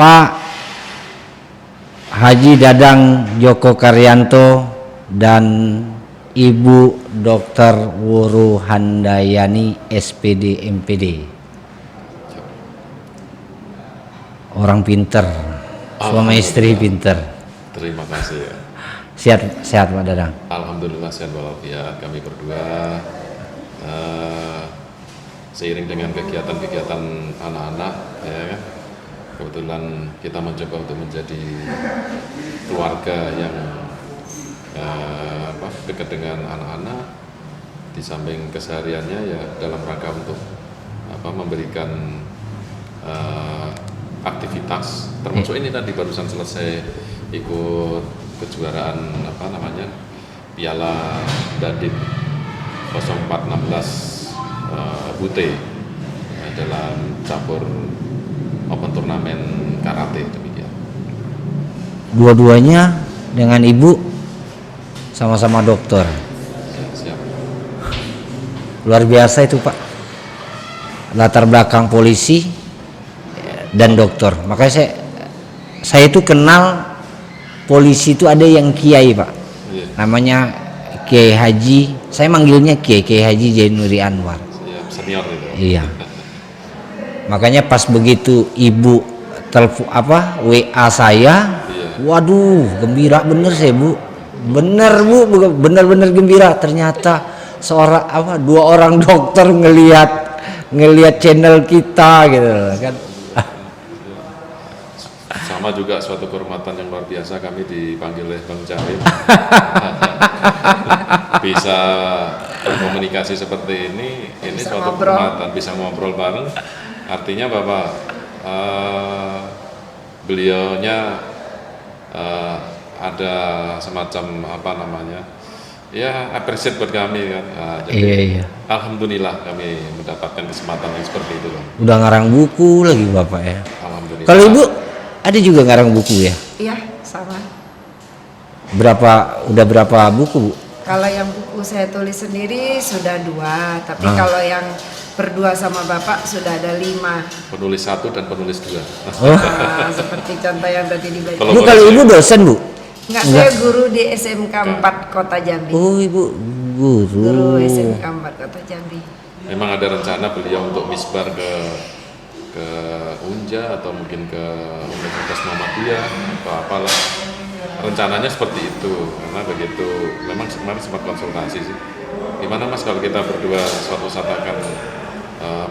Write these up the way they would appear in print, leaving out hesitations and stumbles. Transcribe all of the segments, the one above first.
Pak Haji Dadang Joko Karyanto dan Ibu Dr. Wuru Handayani SPD MPD. Orang pinter, suami istri pinter. Terima kasih ya. Sehat Pak Dadang. Alhamdulillah sehat walafiat. Kami berdua seiring dengan kegiatan-kegiatan anak-anak, ya kan. Kebetulan kita mencoba untuk menjadi keluarga yang dekat dengan anak-anak, di samping kesehariannya ya dalam rangka untuk memberikan aktivitas, termasuk ini tadi barusan selesai ikut kejuaraan Piala Dandim 0416 Bute dalam cabur open turnamen karate, demikian. Dua-duanya dengan ibu sama-sama dokter. Ya, siap. Luar biasa itu Pak. Latar belakang polisi dan dokter. Makanya saya itu kenal polisi itu ada yang kiai Pak. Iya. Namanya Kiai Haji. Saya manggilnya Kiai Haji Jainuri Anwar. Siap, senior itu. Iya. Makanya pas begitu ibu telepon WA saya, Iya. waduh gembira bener saya Bu, bener gembira. Ternyata dua orang dokter ngelihat channel kita gitu kan. Sama juga suatu kehormatan yang luar biasa kami dipanggil oleh Bang Jarim. Bisa berkomunikasi seperti ini suatu kehormatan, bisa ngobrol bareng. Artinya Bapak beliaunya ada semacam ya appreciate buat kami kan. Jadi Iya. Alhamdulillah kami mendapatkan kesempatan yang seperti itu kan. Udah ngarang buku lagi Bapak ya. Alhamdulillah. Kalau Ibu ada juga ngarang buku ya? Iya, sama. Udah berapa buku Bu? Kalau yang buku saya tulis sendiri sudah 2, tapi kalau yang berdua sama Bapak sudah ada 5. Penulis 1 dan penulis 2. Nah, seperti contoh yang tadi dibaca. Bu, kalau Ibu dosen Bu? Enggak, saya guru di SMK 4 Kota Jambi. Oh Ibu guru. Guru SMK 4 Kota Jambi. Memang ada rencana beliau untuk misbar ke Unja atau mungkin ke Universitas Muhammadiyah atau apalah. Rencananya seperti itu, karena begitu memang kemarin sempat konsultasi sih. Gimana Mas kalau kita berdua suatu saat akan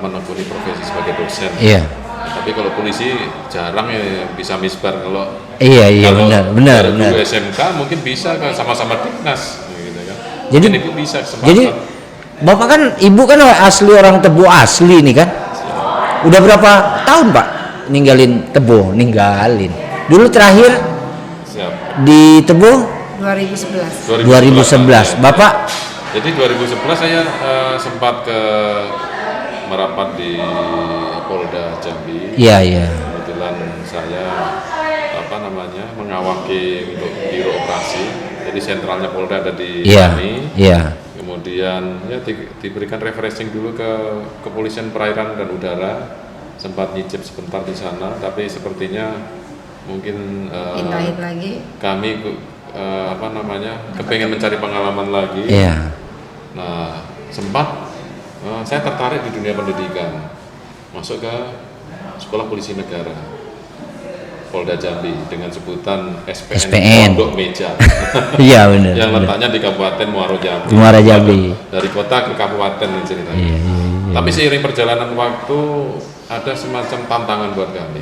menekuni profesi sebagai dosen? Iya. Tapi kalau polisi jarang ya bisa misbar. Kalau benar. guru SMK mungkin bisa kan sama-sama Dignas gitu kan. Jadi mungkin Ibu bisa kesempatan. Jadi Bapak kan Ibu kan asli orang Tebo asli nih kan? Udah berapa tahun Pak ninggalin Tebo? Dulu terakhir Siap. di Tebo 2011. 2011. Bapak Jadi 2011 saya sempat ke merapat di Polda Jambi. Iya. Kebetulan saya mengawaki untuk biro operasi. Jadi sentralnya Polda ada di sini. Iya. Kemudian ya diberikan refreshing dulu ke Kepolisian Perairan dan Udara. Sempat nyicip sebentar di sana, tapi sepertinya mungkin Pindahin lagi. kami kepengen mencari pengalaman lagi. Iya. Nah, sempat saya tertarik di dunia pendidikan, masuk ke Sekolah Polisi Negara Polda Jambi dengan sebutan SPN Pondok Meja. Iya benar. Yang letaknya di Kabupaten Muaro Jambi. Muara Jambi. Dari kota ke kabupaten ini ceritanya. Iya. Tapi seiring perjalanan waktu ada semacam tantangan buat kami.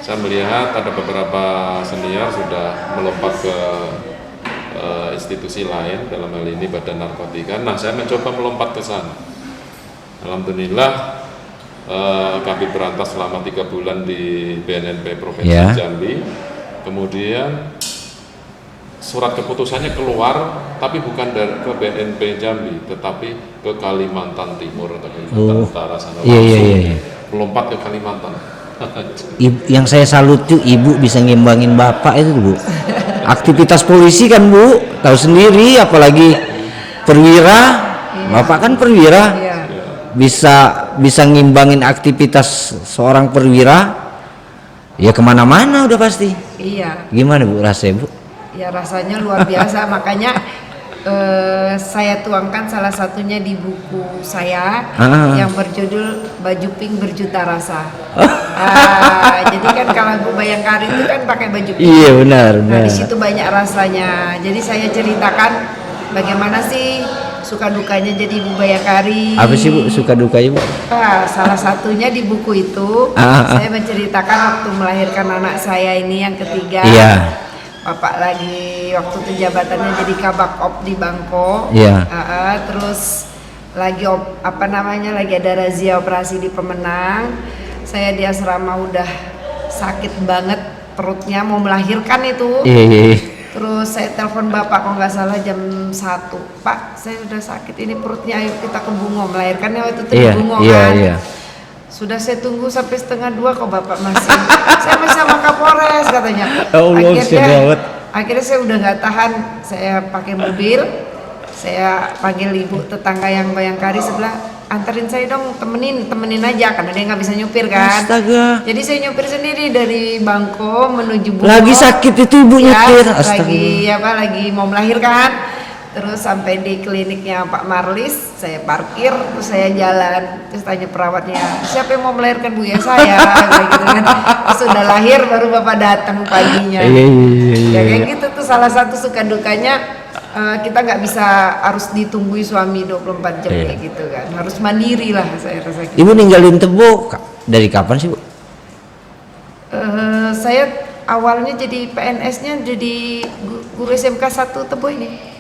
Saya melihat ada beberapa senior sudah melompat ke institusi lain, dalam hal ini Badan Narkotika. Nah, saya mencoba melompat ke sana. Alhamdulillah kami berantas selama 3 bulan di BNNP Provinsi Jambi. Kemudian surat keputusannya keluar, tapi bukan ke BNNP Jambi, tetapi ke Kalimantan Timur atau Kalimantan Utara sana. Langsung melompat ke Kalimantan. Yang saya salut tuh Ibu bisa ngimbangin Bapak itu Bu. Aktivitas polisi kan Bu, tahu sendiri, apalagi perwira. Bapak kan perwira. Bisa ngimbangin aktivitas seorang perwira Ya kemana-mana udah pasti. Iya, Gimana Bu rasanya Bu? ya rasanya luar biasa. Makanya saya tuangkan salah satunya di buku saya yang berjudul Baju Pink Berjuta Rasa. Jadi kan kalau Bu Bayangkari itu kan pakai baju pink. Iya benar. Nah di situ banyak rasanya. Jadi saya ceritakan bagaimana sih suka dukanya jadi Ibu Bayangkari. Apa sih Bu suka dukanya Bu? Salah satunya di buku itu saya menceritakan waktu melahirkan anak saya ini yang ketiga. Iya. Bapak lagi waktu itu jabatannya jadi kabak op di Bangko. Iya. Terus lagi lagi ada razia operasi di Pemenang. Saya di asrama udah sakit banget perutnya mau melahirkan itu. Iya. Terus saya telepon bapak kalau nggak salah jam 1. Pak, saya udah sakit ini perutnya, ayo kita ke Bungo. Melahirkannya waktu itu di Bungo kan. Iya. Sudah saya tunggu sampai 1:30 kok bapak masih. Saya masih sama Kapolres katanya. Akhirnya saya udah nggak tahan, saya pakai mobil, saya panggil ibu tetangga yang Bayangkari sebelah, anterin saya dong, temenin aja karena dia nggak bisa nyupir kan. Astaga. Jadi saya nyupir sendiri dari Bangko menuju Bungo. Lagi sakit itu Ibu nyetir. Astaga. Lagi mau melahirkan. Terus sampai di kliniknya Pak Marlis, saya parkir, terus saya jalan, terus tanya perawatnya, siapa yang mau melahirkan Bu? Ya saya, gitu kan. Terus sudah lahir baru bapak datang paginya. Ya kayak gitu tuh salah satu suka dukanya. Kita nggak bisa harus ditunggui suami 24 jam kayak gitu kan, harus mandiri lah saya rasa gitu. Ibu ninggalin Tebo dari kapan sih Bu? Saya awalnya jadi PNS-nya jadi guru SMK 1 Tebo ini.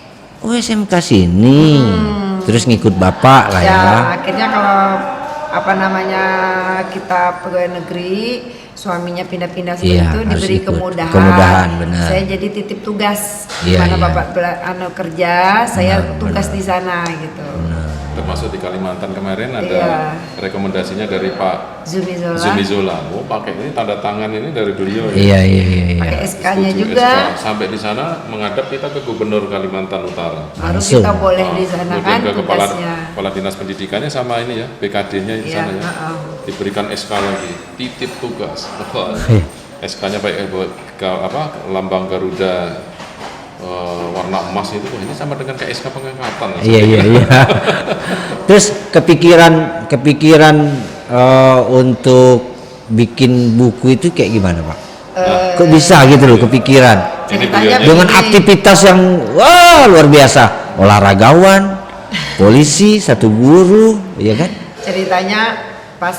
Oh SMK sini, terus ngikut bapak lah ya. Ya akhirnya kalau kita pegawai negeri, suaminya pindah-pindah seperti itu diberi kemudahan. Benar. Saya jadi titip tugas mana bapak kerja, saya tugas di sana gitu. Termasuk di Kalimantan kemarin ada rekomendasinya dari Pak Zumi Zola. Oh pakai ini tanda tangan ini dari beliau. Iya. Pakai SK-nya juga. SK. Sampai di sana menghadap kita ke Gubernur Kalimantan Utara. Baru kita boleh di sana kan ke tugasnya. kepala dinas pendidikannya sama ini ya, BKD-nya di sana ya. Diberikan SK lagi, titip tugas. SK-nya baik lambang Garuda warna emas itu, ini sama dengan kayak SK pengangkatan. Iya. Terus kepikiran untuk bikin buku itu kayak gimana Pak? Kok bisa gitu loh kepikiran? Dengan aktivitas yang luar biasa, olahragawan, polisi, satu guru, ya kan? Ceritanya pas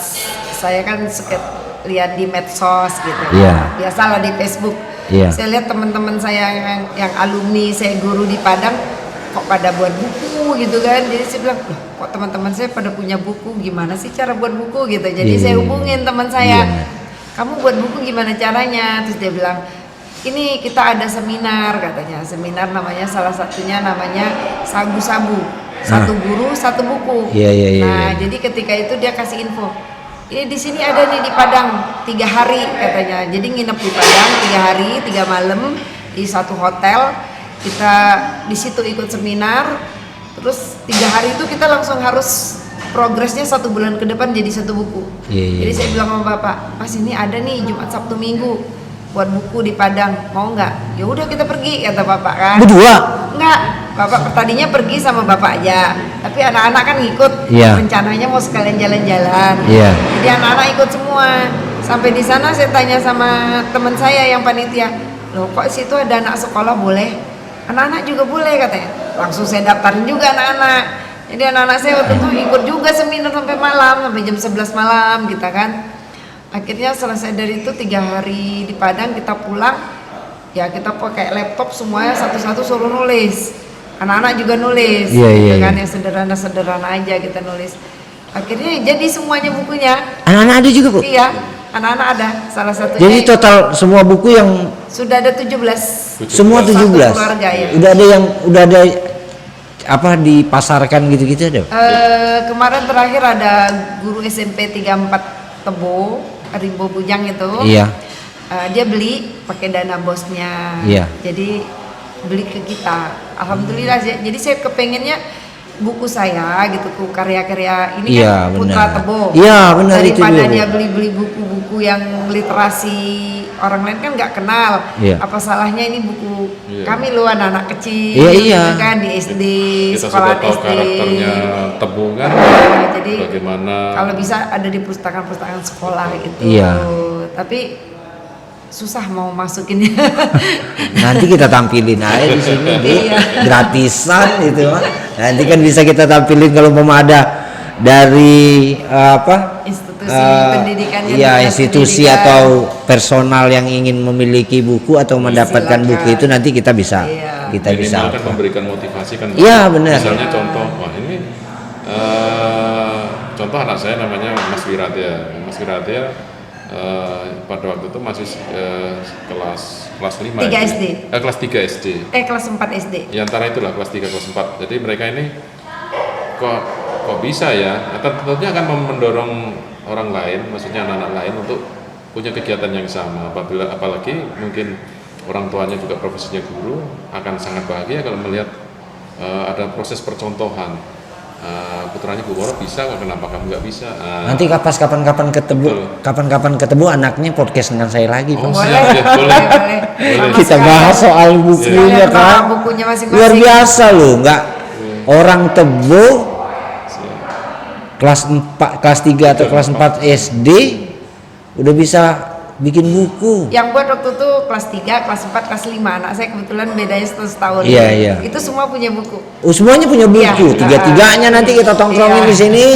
saya kan suka lihat di medsos gitu, biasalah di Facebook. Saya lihat teman-teman saya yang alumni saya guru di Padang kok pada buat buku gitu kan, jadi saya bilang loh, kok teman-teman saya pada punya buku, gimana sih cara buat buku gitu. Jadi saya hubungin teman saya, kamu buat buku gimana caranya? Terus dia bilang ini kita ada seminar katanya, seminar namanya salah satunya namanya sabu-sabu, satu guru satu buku. Jadi ketika itu dia kasih info, ini di sini ada nih di Padang 3 hari katanya. Jadi nginep di Padang 3 hari 3 malam di satu hotel. Kita di situ ikut seminar. Terus 3 hari itu kita langsung harus progresnya 1 bulan ke depan jadi satu buku. Jadi saya bilang sama bapak, Mas ini ada nih Jumat Sabtu Minggu buat buku di Padang, mau nggak? Ya udah kita pergi kata bapak kan. Berdua? Enggak, bapak tadinya pergi sama bapak aja, tapi anak-anak kan ngikut. Rencananya mau sekalian jalan-jalan. Jadi anak-anak ikut semua. Sampai di sana saya tanya sama teman saya yang panitia, loh kok situ ada anak sekolah boleh? Anak-anak juga boleh katanya. Langsung saya daftarin juga anak-anak. Jadi anak-anak saya waktu itu ikut juga seminar sampai malam, sampai jam 11 malam kita kan. Akhirnya selesai dari itu 3 hari di Padang kita pulang. Ya kita pakai laptop semuanya satu-satu suruh nulis. Anak-anak juga nulis, kan yang sederhana-sederhana aja kita nulis. Akhirnya jadi semuanya bukunya. Anak-anak ada juga Bu? Iya, anak-anak ada. Salah satunya. Jadi total semua buku yang sudah ada 17. Semua 17. Keluarga, ya. Udah ada apa dipasarkan gitu-gitu ada? Kemarin terakhir ada guru SMP 34 Tebo, Rimbo Bujang itu. Dia beli pakai dana bosnya. Jadi beli ke kita. Alhamdulillah. Jadi saya kepengennya buku saya gitu, karya-karya ini Iya, kan Putra benar. Tebo. Iya, benar, itu Daripada dia, Bu. dia beli-beli buku-buku yang literasi orang lain kan nggak kenal. Iya. Apa salahnya ini buku Iya. kami lu anak-anak kecil, Iya, iya. gitu kan di SD, Kita sekolah sudah tahu SD. karakternya Tebu kan, Nah, jadi bagaimana kalau bisa ada di perpustakaan-perpustakaan sekolah gitu. Iya. Tapi susah mau masukinnya. Nanti kita tampilin aja di sini, Bu. Iya. Gratisan itu mah. Nanti kan bisa kita tampilin kalau mau ada dari Institusi eh, pendidikannya, iya, dinas institusi pendidikan. atau personal yang ingin memiliki buku atau mendapatkan Silakan. buku itu nanti kita bisa Iya. minimal kan memberikan motivasi kan. Iya, benar. Misalnya contoh, wah ini contoh anak saya namanya Mas Wiratya. Mas Wiratya pada waktu itu masih kelas 5 3 ya? SD. Kelas 3 SD. Kelas 4 SD. Ya antara itulah kelas 3 kelas 4. Jadi mereka ini kok bisa ya? Tentunya akan mendorong orang lain, maksudnya anak-anak lain untuk punya kegiatan yang sama. Apalagi mungkin orang tuanya juga profesinya guru, akan sangat bahagia kalau melihat ada proses percontohan. Putranya Bu Woro bisa, kok kenapa kamu nggak bisa? Nanti kapan-kapan ketemu anaknya podcast dengan saya lagi, Oh, Pak. siap, ya, boleh. boleh. Boleh. Sama Kita sekali. bahas soal bukunya Sekalian bawa kan. bukunya masing-masing. Luar biasa loh, nggak orang Tebo kelas 4, kelas 3 atau kelas 4 SD udah bisa bikin buku. Yang buat waktu itu kelas 3, kelas 4, kelas 5. Anak saya kebetulan bedanya setahun. Iya, iya. Itu semua punya buku. Oh, semuanya punya buku, Iya. tiga-tiganya nanti kita tongkrongin Iya. di sini.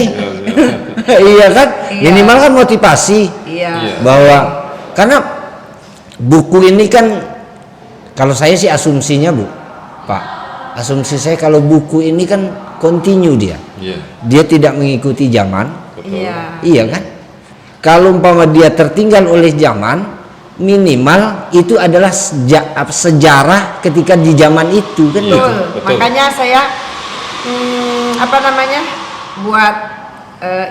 Iya kan? Iya. Minimal kan motivasi Iya. Iya. bahwa karena buku ini kan kalau saya sih asumsinya, Bu, Pak. Asumsi saya kalau buku ini kan continue dia. Iya, Dia tidak mengikuti zaman. betul. Iya. Iya kan? Kalau umpama dia tertinggal oleh zaman, minimal itu adalah sejarah ketika di zaman itu kan Iya. gitu. Betul. Betul. Makanya saya buat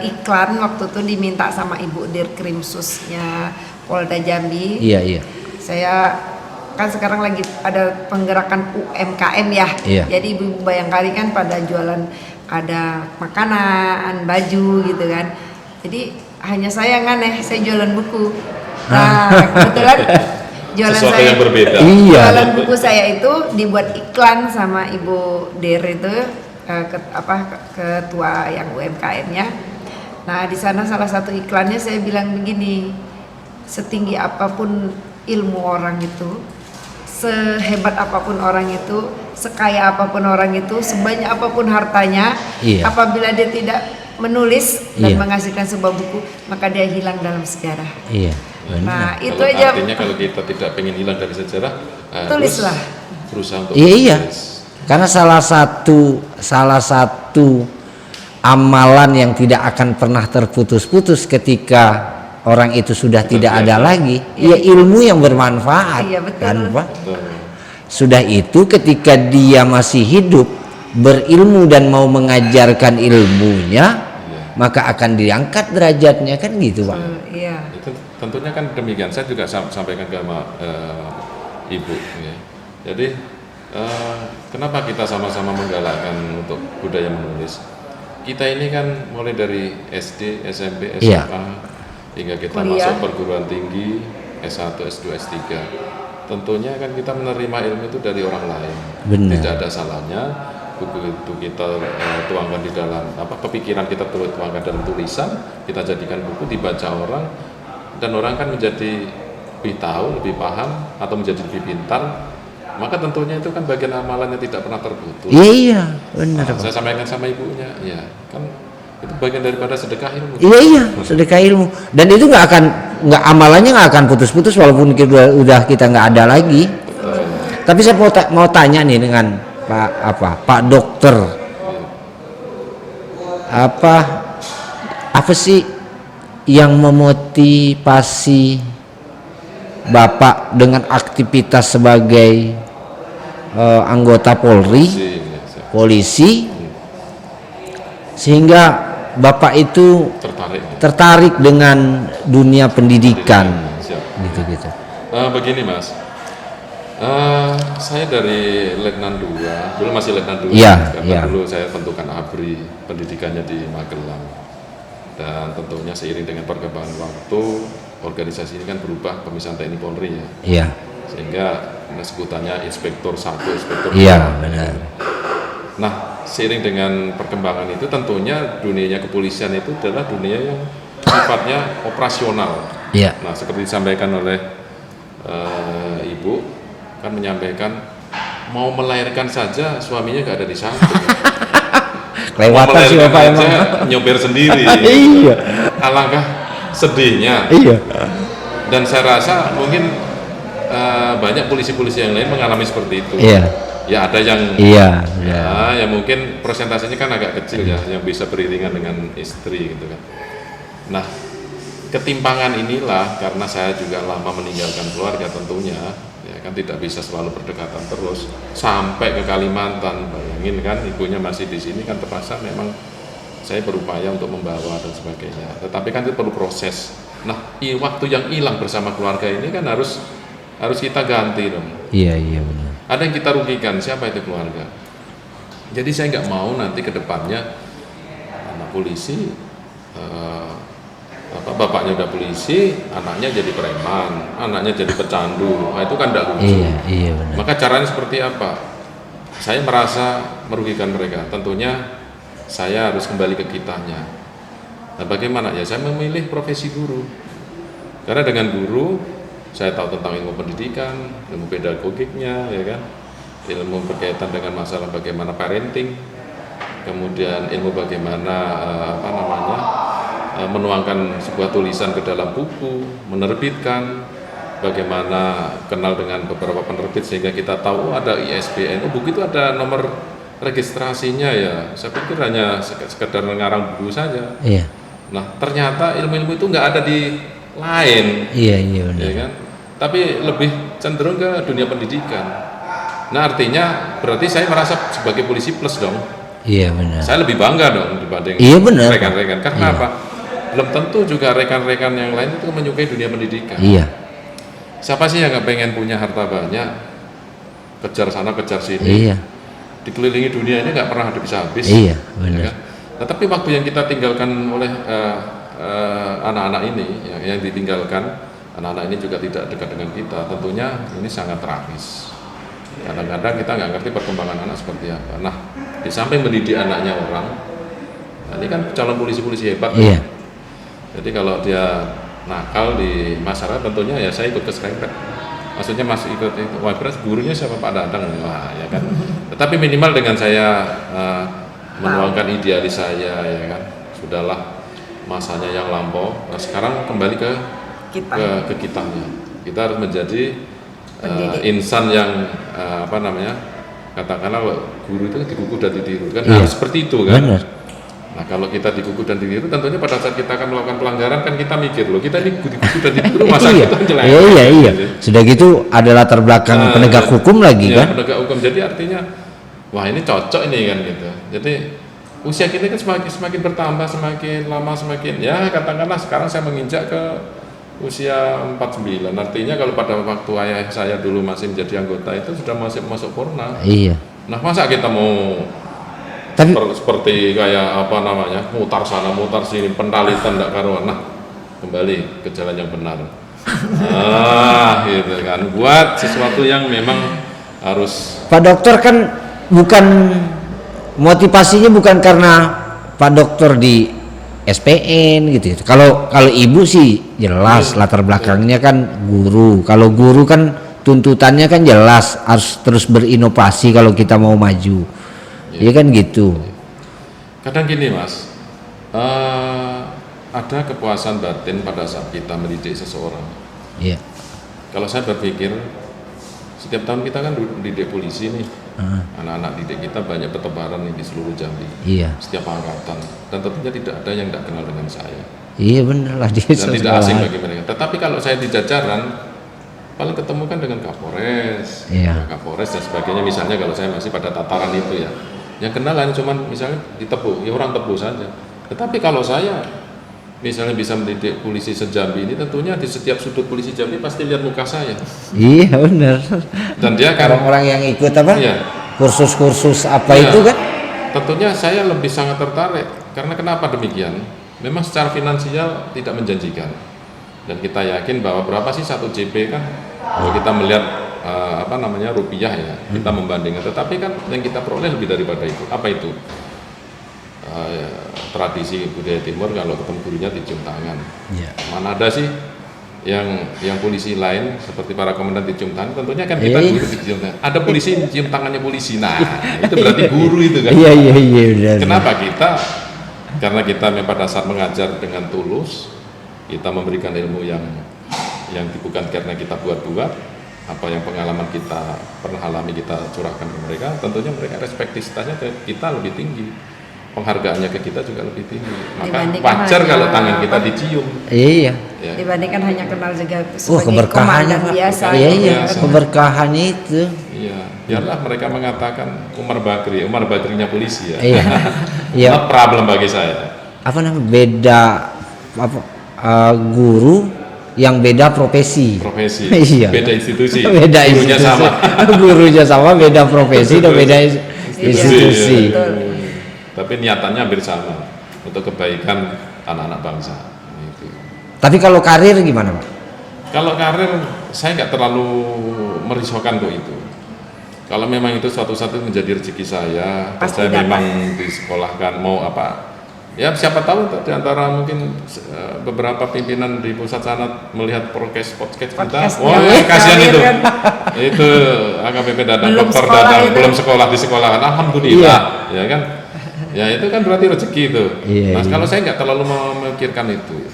iklan waktu itu diminta sama Ibu Dirkrimsusnya Polda Jambi. Iya, iya. Saya kan sekarang lagi ada penggerakan UMKM ya. Iya. Jadi ibu Bayangkari kan pada jualan ada makanan, baju gitu kan. Jadi hanya saya yang aneh, saya jualan buku. Nah, kebetulan jualan Sesuatu saya yang berbeda. Iya. jualan buku saya itu dibuat iklan sama Ibu Der itu ketua yang UMKM-nya. Nah, di sana salah satu iklannya saya bilang begini, setinggi apapun ilmu orang itu, sehebat apapun orang itu, sekaya apapun orang itu, sebanyak apapun hartanya, Iya. apabila dia tidak menulis dan Iya. menghasilkan sebuah buku, maka dia hilang dalam sejarah. Iya. Benar. Nah, itu Kalau aja. artinya kalau kita tidak pengen hilang dari sejarah, harus Tulislah. berusaha untuk Iya. menulis. Karena salah satu amalan yang tidak akan pernah terputus-putus ketika orang itu sudah tidak ada lagi, ya ilmu yang bermanfaat. Iya, betul. Kan, Pak? Betul. Sudah itu ketika dia masih hidup berilmu dan mau mengajarkan ilmunya, maka akan diangkat derajatnya kan gitu, Pak. Iya. Itu tentunya kan demikian. Saya juga sampaikan ke Ibu. Ya. Jadi kenapa kita sama-sama menggalakkan untuk budaya menulis? Kita ini kan mulai dari SD, SMP, SMA, Iya. hingga kita Kuliah. masuk perguruan tinggi, S1, S2, S3. Tentunya kan kita menerima ilmu itu dari orang lain. Benar. Tidak ada salahnya buku itu kita tuangkan di dalam kepikiran kita tuangkan dalam tulisan, kita jadikan buku dibaca orang, dan orang kan menjadi lebih tahu, lebih paham, atau menjadi lebih pintar. Maka tentunya itu kan bagian amalan yang tidak pernah terputus. Iya, benar, Nah, Pak. saya sampaikan sama ibunya, ya kan itu bagian daripada sedekah ilmu. Iya, sedekah ilmu. Dan itu nggak amalannya nggak akan putus-putus walaupun udah kita nggak ada lagi. Tapi saya mau tanya nih dengan Pak Dokter, apa sih yang memotivasi Bapak dengan aktivitas sebagai anggota Polri, polisi, sehingga Bapak itu tertarik dengan dunia pendidikan, Siap. gitu. Begini Mas, Saya dari Letnan 2, dulu masih Letnan 2, Iya, karena iya. dulu saya bentukan ABRI, pendidikannya di Magelang. Dan tentunya seiring dengan perkembangan waktu, organisasi ini kan berubah, pemisahan TNI Polri ya. Iya. Sehingga sebutannya Inspektur 1, Inspektur 2. Iya, benar. Nah, seiring dengan perkembangan itu tentunya dunianya kepolisian itu adalah dunia yang sifatnya operasional. Iya. Nah, seperti disampaikan oleh Ibu, kan menyampaikan mau melahirkan saja suaminya nggak ada di samping. Kelewatan Mau sih melahirkan Bapak aja emang. nyopir sendiri. Iya. Alangkah sedihnya. Iya. Dan saya rasa mungkin banyak polisi-polisi yang lain mengalami seperti itu. Iya. Ya ada yang Iya. ya mungkin persentasenya kan agak kecil ya yang bisa beriringan dengan istri gitu kan. Nah, ketimpangan inilah karena saya juga lama meninggalkan keluarga tentunya ya kan tidak bisa selalu berdekatan terus sampai ke Kalimantan. Bayangin kan ibunya masih di sini kan terpaksa memang saya berupaya untuk membawa dan sebagainya. Tetapi kan itu perlu proses. Nah, waktu yang hilang bersama keluarga ini kan harus kita ganti dong. Iya, iya benar. Ada yang kita rugikan, siapa itu keluarga. Jadi saya nggak mau nanti ke depannya anak polisi, bapaknya udah polisi, anaknya jadi preman, anaknya jadi pecandu. Nah, itu kan tidak lucu. Iya, iya benar. Maka caranya seperti apa? Saya merasa merugikan mereka. Tentunya saya harus kembali ke kitanya. Nah, bagaimana ya? Saya memilih profesi guru. Karena dengan guru saya tahu tentang ilmu pendidikan, ilmu pedagogiknya, ya kan, ilmu berkaitan dengan masalah bagaimana parenting, kemudian ilmu bagaimana menuangkan sebuah tulisan ke dalam buku, menerbitkan, bagaimana kenal dengan beberapa penerbit sehingga kita tahu ada ISBN, buku itu ada nomor registrasinya ya. Saya pikir hanya sekedar mengarang buku saja. Iya. Nah ternyata ilmu-ilmu itu nggak ada di lain. Iya, iya benar. Ya kan? Tapi lebih cenderung ke dunia pendidikan. Nah artinya berarti saya merasa sebagai polisi plus dong. Iya benar. Saya lebih bangga dong dibanding Iya, benar. rekan-rekan. Karena Iya. apa? Belum tentu juga rekan-rekan yang lain itu menyukai dunia pendidikan. Iya. Siapa sih yang nggak pengen punya harta banyak, kejar sana kejar sini, Iya. dikelilingi dunia ini nggak pernah habis-habis. Iya, Ya benar. kan? Nah, tapi waktu yang kita tinggalkan oleh anak-anak ini, yang ditinggalkan, anak-anak ini juga tidak dekat dengan kita, tentunya ini sangat tragis. Kadang-kadang kita nggak ngerti perkembangan anak seperti apa. Nah, di samping mendidik anaknya orang, nah ini kan calon polisi-polisi hebat. Iya. Jadi kalau dia nakal di masyarakat, tentunya ya saya ikut keserempet. Maksudnya masih ikut itu. Wah, beras gurunya siapa Pak Dadang? Wah, ya kan. Tetapi minimal dengan saya menuangkan idealis saya, ya kan. Sudahlah masanya yang lampau. Nah, sekarang kembali ke kitanya. Kita harus menjadi insan yang katakanlah guru itu digugu dan ditiru kan. Iya. Harus seperti itu kan. Benar. Nah kalau kita digugu dan ditiru, tentunya pada saat kita akan melakukan pelanggaran kan kita mikir loh, kita digugu dan ditiru masa Iya. kita jelek. Iya. Sudah gitu ada latar belakang penegak hukum lagi ya, kan? penegak hukum. Jadi artinya wah ini cocok ini kan gitu. Jadi usia kita kan semakin bertambah, semakin lama semakin ya katakanlah sekarang saya menginjak ke usia 49. Artinya kalau pada waktu ayah saya dulu masih menjadi anggota itu sudah masuk Porna. Iya. Nah masa kita mau Tapi seperti kayak mutar sana mutar sini, pentalitan tidak karuan. Nah kembali ke jalan yang benar. Gitu kan, buat sesuatu yang memang harus. Pak Dokter kan bukan motivasinya bukan karena Pak Dokter di SPN gitu. Kalau ibu sih jelas latar belakangnya kan guru. Kalau guru kan tuntutannya kan jelas harus terus berinovasi kalau kita mau maju. Iya kan gitu. Kadang gini Mas, ada kepuasan batin pada saat kita mendidik seseorang. Iya. Kalau saya berpikir setiap tahun kita kan didik polisi nih, anak-anak didik kita banyak bertebaran nih di seluruh Jambi. Iya. Setiap angkatan, dan tentunya tidak ada yang tidak kenal dengan saya. Iya benar lah dia Dan tidak asing bagi mereka. Tetapi kalau saya di jajaran, paling ketemu kan dengan Kapolres, Iya. Kapolres dan sebagainya. Misalnya kalau saya masih pada tataran itu ya, yang kenalan cuman misalnya di Tebu, ya orang Tebu saja. Tetapi kalau saya misalnya bisa mendidik polisi se-Jambi ini, tentunya di setiap sudut polisi Jambi pasti lihat muka saya. Iya benar. Dan dia kan Orang-orang yang ikut apa? iya, Kursus-kursus apa iya, itu kan? tentunya saya lebih sangat tertarik. Karena kenapa demikian? Memang secara finansial tidak menjanjikan. Dan kita yakin bahwa berapa sih 1 JP kan? Kalau kita melihat rupiah ya, kita membandingkan. Tetapi kan yang kita peroleh lebih daripada itu. Apa itu? Tradisi budaya Timur, kalau ketemu gurunya dicium tangan. Iya. Mana ada sih yang polisi lain seperti para komandan dicium tangan? Tentunya kan kita guru dicium tangan. Ada polisi cium tangannya polisi. Nah, itu berarti guru itu kan. Iya benar. Kenapa kita? Karena kita pada saat mengajar dengan tulus, kita memberikan ilmu yang bukan karena kita buat-buat, apa yang pengalaman kita pernah alami kita curahkan ke mereka, tentunya mereka respektivitasnya ke kita lebih tinggi, penghargaannya ke kita juga lebih tinggi. Maka wajar kalau tangan kita dicium. Iya. Ya. Dibandingkan hanya kenal juga sebagai keberkahannya komandan Pak. biasa. Iya, biasa. keberkahannya itu. Iya, biarlah mereka mengatakan Umar Bakrinya polisi ya. Iya. Iya. Not problem bagi saya. Apa namanya? Beda guru yang beda profesi. Iya. Beda institusi. Beda Gurunya institusi. sama. Gurunya sama, beda profesi dan beda institusi. Betul. Tapi niatannya hampir sama untuk kebaikan anak-anak bangsa. Gitu. Tapi kalau karir gimana Pak? Kalau karir saya nggak terlalu merisaukan untuk itu. Kalau memang itu suatu-satu menjadi rezeki saya, Pasti saya dapat. memang disekolahkan mau apa, ya siapa tahu di antara mungkin beberapa pimpinan di pusat sana melihat podcast kita, Podcastnya, wah kasihan karir itu, kan. itu AKBP datang, Belum dokter sekolah datang, itu. belum sekolah di sekolahan, alhamdulillah, ya kan, ya itu kan berarti rezeki itu. Iya, Nah iya. kalau saya nggak terlalu memikirkan itu,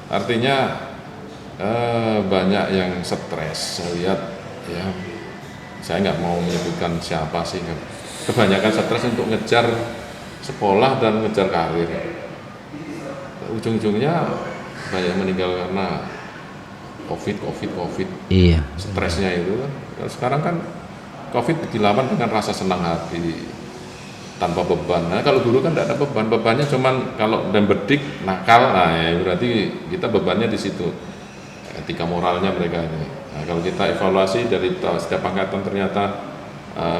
artinya banyak yang stres, saya lihat ya. Saya nggak mau menyebutkan siapa sih, kebanyakan stres untuk ngejar sekolah dan ngejar karir. Ujung-ujungnya banyak meninggal karena COVID. Iya. Stresnya itu. Sekarang kan COVID dilawan dengan rasa senang hati, tanpa beban. Nah, kalau guru kan tidak ada beban, bebannya cuman kalau dan bedik nakal, nah ya berarti kita bebannya di situ. Etika moralnya mereka ini. Nah, kalau kita evaluasi dari setiap angkatan ternyata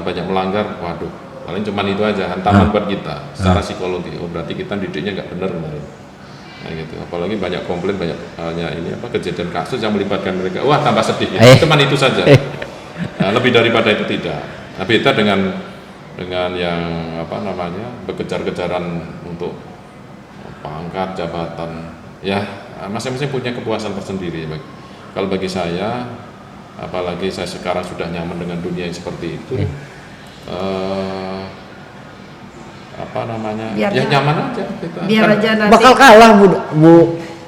banyak melanggar, waduh, paling cuma itu aja hantaman buat kita secara psikologi. Oh berarti kita didiknya nggak benar kemarin. Nah gitu. Apalagi banyak komplain, banyak ini kejadian kasus yang melibatkan mereka. Wah tambah sedih. Ya. Cuman itu saja. Nah, lebih daripada itu tidak. Nah, beda dengan yang berkejar-kejaran untuk pangkat jabatan. Ya masing-masing punya kepuasan tersendiri. Kalau bagi saya, apalagi saya sekarang sudah nyaman dengan dunia yang seperti itu, Biar ya nyaman aja kita. Biar Kan aja nanti Bakal kalah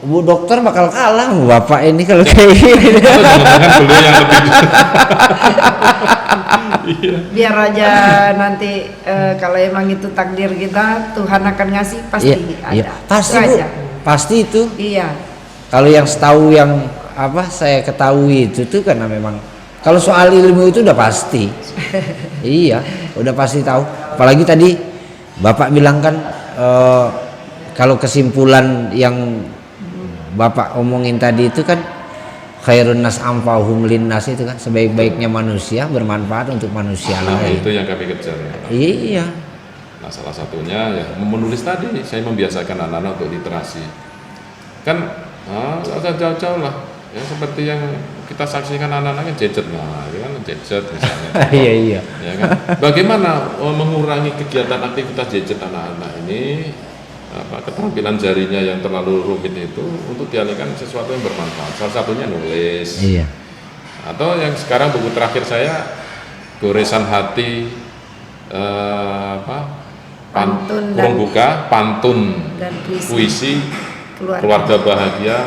Bu dokter bakal kalah Bu Bapak ini kalau kayak gini. jangan-jangan beliau yang lebih. Iya. biar aja nanti kalau emang itu takdir kita, Tuhan akan ngasih pasti ada. Iya. Pasti Itu Bu. aja. Pasti itu. Iya. Kalau yang setahu yang saya ketahui itu tuh karena memang kalau soal ilmu itu udah pasti. Iya, udah pasti tahu. Apalagi tadi Bapak bilang kan kalau kesimpulan yang Bapak omongin tadi itu kan khairun nas amfahum linnas, itu kan sebaik-baiknya manusia bermanfaat untuk manusia Nah, lain. itu yang kami kejar. Iya. Nah, salah satunya ya menulis tadi, saya membiasakan anak-anak untuk literasi. Kan nggak usah jauh-jauh lah. Ya seperti yang kita saksikan anak-anaknya gadget, nah itu kan gadget misalnya. Iya. Ya kan? Bagaimana mengurangi kegiatan aktivitas gadget anak-anak ini, keterampilan jarinya yang terlalu rumit itu untuk dialihkan sesuatu yang bermanfaat. Salah satunya nulis. Iya. Atau yang sekarang buku terakhir saya, Goresan Hati, Pantun kurung dan- buka, pantun dan puisi, keluarga bahagia,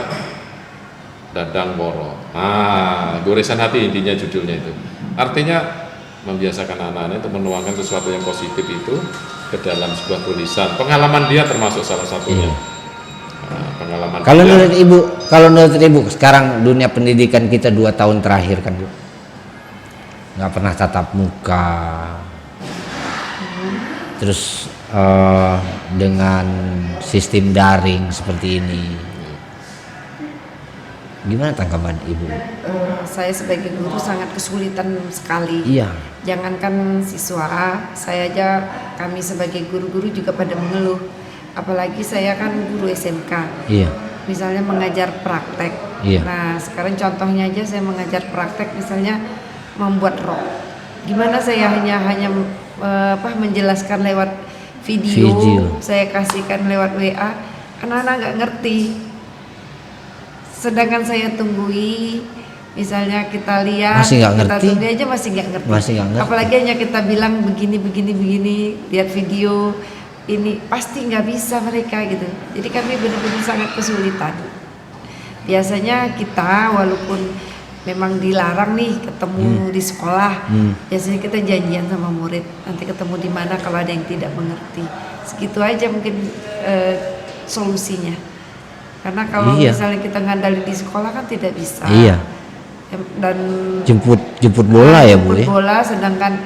Dadang Moro. Nah, Goresan Hati intinya judulnya itu. Artinya membiasakan anak-anak itu menuangkan sesuatu yang positif itu ke dalam sebuah tulisan. Pengalaman dia termasuk salah satunya. Nah, pengalaman Kalau dia. menurut ibu sekarang dunia pendidikan kita 2 tahun terakhir kan Bu, nggak pernah tatap muka, terus dengan sistem daring seperti ini, Gimana tanggapan Ibu? Saya sebagai guru sangat kesulitan sekali. Iya. Jangankan siswa, kami sebagai guru-guru juga pada mengeluh. Apalagi saya kan guru SMK. Iya. Misalnya mengajar praktek. Iya. Nah, sekarang contohnya aja saya mengajar praktek, misalnya membuat rok. Gimana saya hanya menjelaskan lewat video, saya kasihkan lewat WA, anak-anak nggak ngerti. Sedangkan saya tunggui, misalnya kita lihat, masih nggak kita ngerti. tunggu aja masih nggak ngerti. Ngerti. Apalagi hanya kita bilang begini, lihat video, ini pasti nggak bisa mereka gitu. Jadi kami benar-benar sangat kesulitan. Biasanya kita walaupun memang dilarang nih ketemu di sekolah, biasanya kita janjian sama murid, nanti ketemu di mana kalau ada yang tidak mengerti. Segitu aja mungkin solusinya. Karena kalau misalnya kita ngandalin di sekolah kan tidak bisa. Iya. Dan jemput bola ya Bu. Jemput bola, sedangkan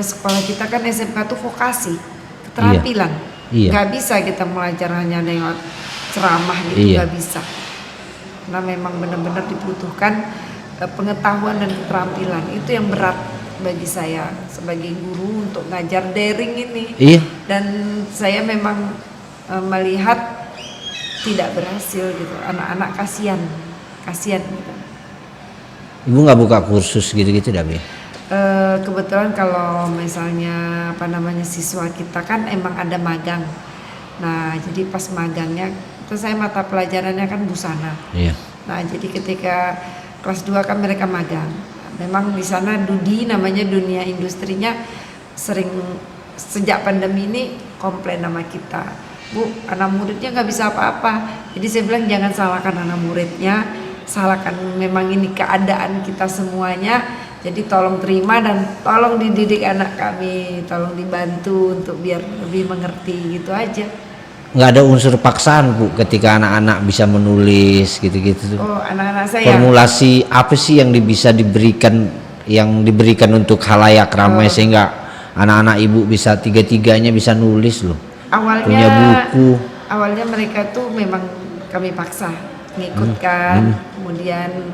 sekolah kita kan SMK tuh vokasi, keterampilan. Iya. Nggak bisa kita belajar hanya lewat ceramah gitu, nggak bisa. Karena memang benar-benar dibutuhkan pengetahuan dan keterampilan. Itu yang berat bagi saya sebagai guru untuk ngajar daring ini. Iya. Dan saya memang melihat tidak berhasil gitu, anak-anak kasihan gitu. Ibu nggak buka kursus gitu-gitu dah, Bu? Kebetulan kalau misalnya siswa kita kan emang ada magang. Nah, jadi pas magangnya itu saya mata pelajarannya kan busana. Iya. Nah, jadi ketika kelas 2 kan mereka magang. Memang di sana namanya dunia industrinya sering sejak pandemi ini komplain sama kita. Bu, anak muridnya nggak bisa apa-apa. Jadi saya bilang jangan salahkan anak muridnya, salahkan memang ini keadaan kita semuanya. Jadi tolong terima dan tolong dididik anak kami, tolong dibantu untuk biar lebih mengerti gitu aja. Nggak ada unsur paksaan Bu ketika anak-anak bisa menulis gitu-gitu. Oh, anak-anak saya. Formulasi apa sih yang bisa diberikan untuk khalayak ramai sehingga anak-anak Ibu bisa tiga-tiganya bisa nulis loh. Punya buku. Awalnya mereka tuh memang kami paksa mengikutkan. Kemudian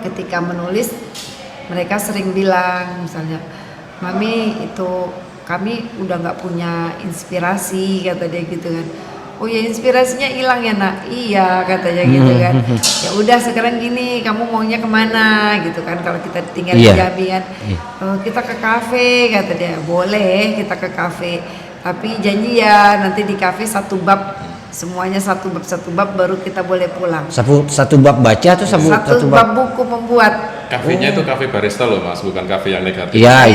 ketika menulis mereka sering bilang misalnya, Mami itu kami udah nggak punya inspirasi, kata dia gitu kan. Oh ya, inspirasinya hilang ya Nak. Iya, katanya gitu kan. Ya udah sekarang gini, kamu maunya kemana gitu kan, kalau kita tinggal di Jambi kan. Kita ke kafe, kata dia. Boleh kita ke kafe, tapi janji ya nanti di kafe satu bab, semuanya satu bab baru kita boleh pulang. Satu bab baca atau satu bab buku membuat. Kafenya itu kafe barista loh Mas, bukan kafe yang negatif. Iya.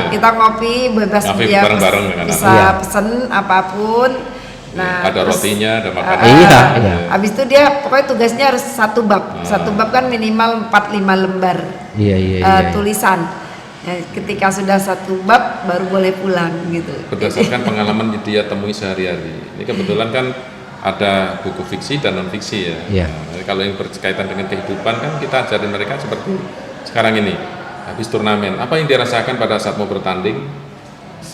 Kita ngopi bebas, dia bareng-bareng dengan bisa pesen apapun. Nah, ada rotinya, ada makanan. Iya. Habis itu dia pokoknya tugasnya harus satu bab. Satu bab kan minimal 4-5 lembar. Tulisan. Ya, ketika sudah satu bab baru boleh pulang gitu. Berdasarkan pengalaman dia temui sehari-hari. Ini kebetulan kan ada buku fiksi dan non fiksi ya. Nah, kalau yang berkaitan dengan kehidupan kan kita ajarin mereka seperti sekarang ini. Habis turnamen, apa yang dirasakan pada saat mau bertanding,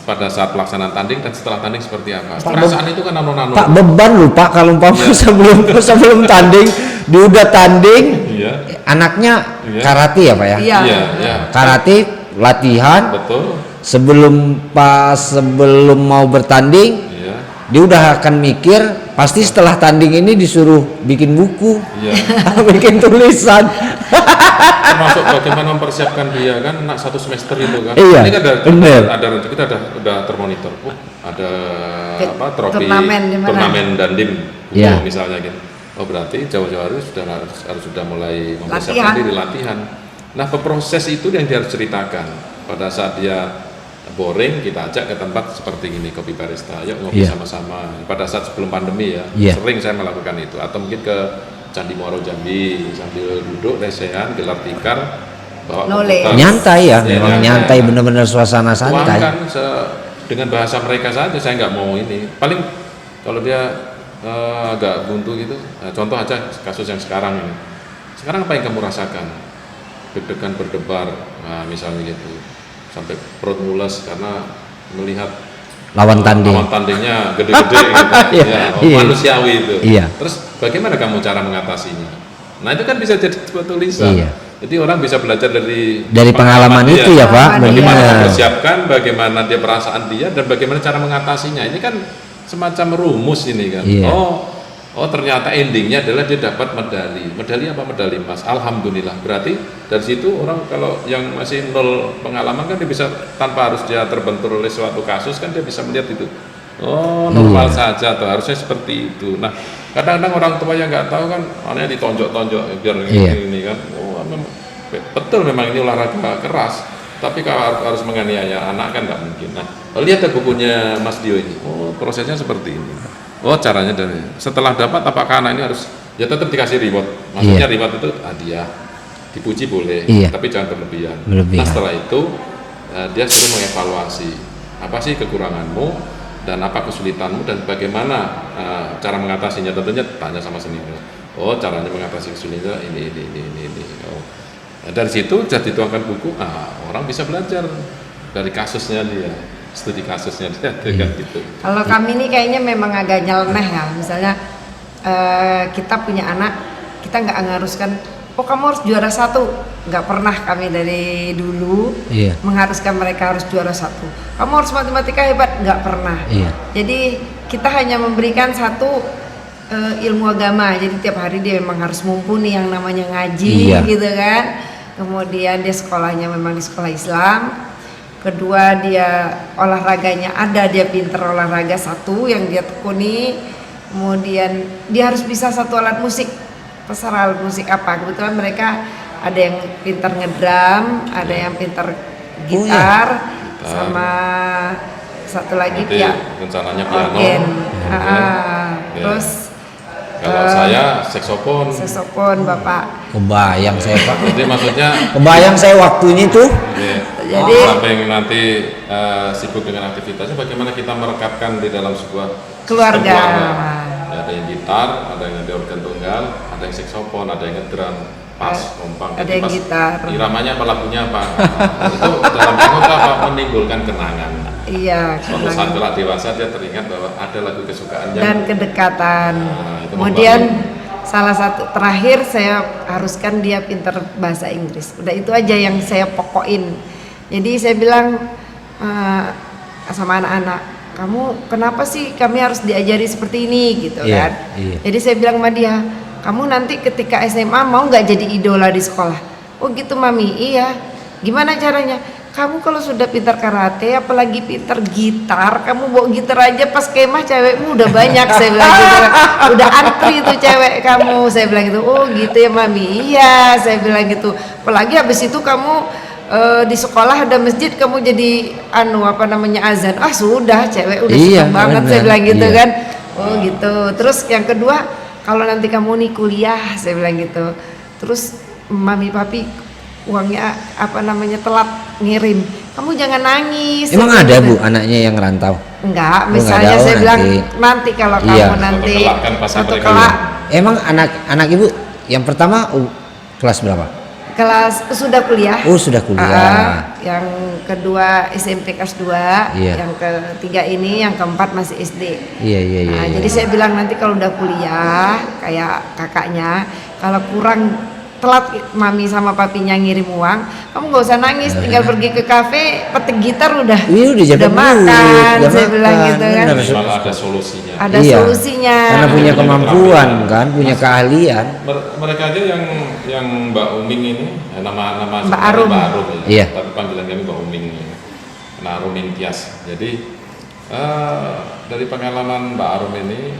pada saat pelaksanaan tanding dan setelah tanding seperti apa? Perasaan itu kan nano-nano. Pak, beban loh Pak kalau sebelum tanding, dia udah tanding. Anaknya karate ya Pak ya? Iya. Karate latihan. Betul. Sebelum mau bertanding, dia udah akan mikir, pasti setelah tanding ini disuruh bikin buku, bikin tulisan. Termasuk bagaimana mempersiapkan dia kan, nak 1 semester itu kan. Iya, ini kan kita udah termonitor. Ada trofi turnamen dandim misalnya gitu. Oh berarti jauh-jauh hari harus sudah mulai mempersiapkan diri latihan. Nah proses itu yang dia harus ceritakan. Pada saat dia boring, kita ajak ke tempat seperti ini, kopi barista, yuk ngopi sama-sama. Pada saat sebelum pandemi sering saya melakukan itu. Atau mungkin ke Candi Muaro Jambi sambil duduk lesehan, gelar tikar, bawa komputer. Nyantai memang nyantai, benar-benar suasana santai. Dengan bahasa mereka saja, saya nggak mau ini. Paling kalau dia agak buntu gitu, contoh aja kasus yang sekarang ini. Sekarang apa yang kamu rasakan? Deg-degan berdebar, nah misalnya gitu, sampai perut mules karena melihat lawan tanding. Lawan tandingnya gede-gede gitu. Ya, manusiawi itu. Iya. Terus bagaimana kamu cara mengatasinya? Nah, itu kan bisa jadi sebuah tulisan. Iya. Jadi orang bisa belajar dari pengalaman itu ya Pak. Bagaimana Benar. mempersiapkan, bagaimana dia perasaan dia, dan bagaimana cara mengatasinya. Ini kan semacam rumus ini kan. Iya. Oh ternyata endingnya adalah dia dapat medali. Medali apa? Medali emas. Alhamdulillah. Berarti dari situ orang kalau yang masih nol pengalaman kan dia bisa, tanpa harus dia terbentur oleh suatu kasus kan dia bisa melihat itu. Oh normal saja tuh, harusnya seperti itu. Nah kadang-kadang orang tua yang nggak tahu kan, anaknya ditonjok-tonjok biar ini kan. Oh betul memang ini olahraga keras. Tapi kalau harus menganiaya anak kan nggak mungkin. Nah lihat ya bukunya Mas Dio ini. Oh prosesnya seperti ini. Oh caranya dari setelah dapat, apakah anak ini harus ya tetap dikasih reward. Maksudnya reward itu hadiah, dipuji boleh, tapi jangan berlebihan. Nah setelah itu dia suruh mengevaluasi apa sih kekuranganmu dan apa kesulitanmu dan bagaimana cara mengatasinya. Tentunya tanya sama senior. Oh caranya mengatasi kesulitan ini. Oh. Nah, dari situ sudah dituangkan buku. Orang bisa belajar dari kasusnya dia. Studi kasusnya dia gitu. Kalau kami ini kayaknya memang agak nyeleneh ya, misalnya kita punya anak, kita nggak mengharuskan, oh kamu harus juara 1, nggak pernah kami dari dulu mengharuskan mereka harus juara 1. Kamu harus matematika hebat, nggak pernah. Jadi kita hanya memberikan satu ilmu agama, jadi tiap hari dia memang harus mumpuni yang namanya ngaji gitu kan. Kemudian dia sekolahnya memang di sekolah Islam. Kedua dia olahraganya ada, dia pinter olahraga satu yang dia tekuni. Kemudian dia harus bisa satu alat musik, terserah alat musik apa. Kebetulan mereka ada yang pinter ngedrum, ada yang pinter gitar, sama satu lagi rencananya piano. Terus kalau saya saksofon. Saksofon Bapak. Kebayang saya Pak. Jadi maksudnya kebayang saya waktu ini tuh. Jadi sampai nanti sibuk dengan aktivitasnya, bagaimana kita merekatkan di dalam sebuah keluarga. Ya, ada yang gitar, ada yang organ tunggal, ada yang saksofon, ada yang ngedrum, pas, kompang, ada yang gitar. Iramanya apa, lagunya apa? Itu dalam anggota apa menimbulkan kenangan. Iya. Suatu saat kelak dewasa dia teringat bahwa ada lagu kesukaannya dan kedekatan. Kemudian salah satu terakhir saya haruskan dia pinter bahasa Inggris. Udah itu aja yang saya pokokin. Jadi saya bilang sama anak-anak, kamu kenapa sih kami harus diajari seperti ini gitu kan? Jadi saya bilang sama dia, kamu nanti ketika SMA mau nggak jadi idola di sekolah? Oh gitu Mami, iya. Gimana caranya? Kamu kalau sudah pintar karate, apalagi pintar gitar, kamu bawa gitar aja pas kemah cewekmu udah banyak, saya bilang gitu. Udah antri tuh cewek kamu, saya bilang gitu. Oh gitu ya Mami, iya, saya bilang gitu. Apalagi habis itu kamu di sekolah ada masjid, kamu jadi azan. Sudah, cewek udah seneng banget, saya bilang gitu kan. Oh gitu. Terus yang kedua, kalau nanti kamu nih kuliah, saya bilang gitu. Terus Mami Papi uangnya telat ngirim, kamu jangan nangis. Emang ada Bu anaknya yang rantau? Enggak, misalnya saya bilang nanti kalau kamu nanti satu kelak. Emang anak ibu yang pertama kelas berapa? Kelas sudah kuliah. Oh sudah kuliah. Yang kedua SMP kelas 2, yang ketiga ini, yang keempat masih SD. Iya. Jadi saya bilang nanti kalau udah kuliah kayak kakaknya, kalau kurang telat Mami sama Papinya ngirim uang, kamu nggak usah nangis, tinggal pergi ke kafe, petik gitar udah makan, saya bilang gitu kan. Malah ada solusinya. Ada solusinya. Karena punya kemampuan kan, punya keahlian. Mereka aja yang Mbak Uming ini, nama Mbak Arum. Ya. Tapi panggilan kami Mbak Uming, Mbak Arum Tias. Jadi dari pengalaman Mbak Arum ini,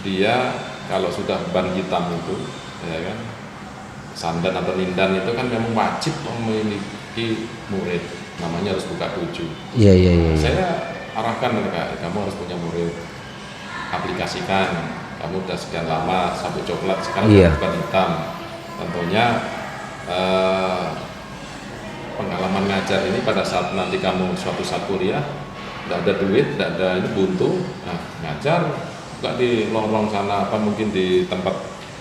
dia kalau sudah ban hitam itu, ya kan, sandan atau lindan itu kan memang wajib memiliki murid, namanya harus buka 7. Iya. Saya arahkan mereka, kamu harus punya murid, aplikasikan, kamu udah sekian lama sabuk coklat, sekarang bukan hitam. Tentunya pengalaman ngajar ini pada saat nanti kamu suatu saat kuliah, tidak ada duit, tidak ada ini buntu, nah ngajar nggak di lorong sana, apa mungkin di tempat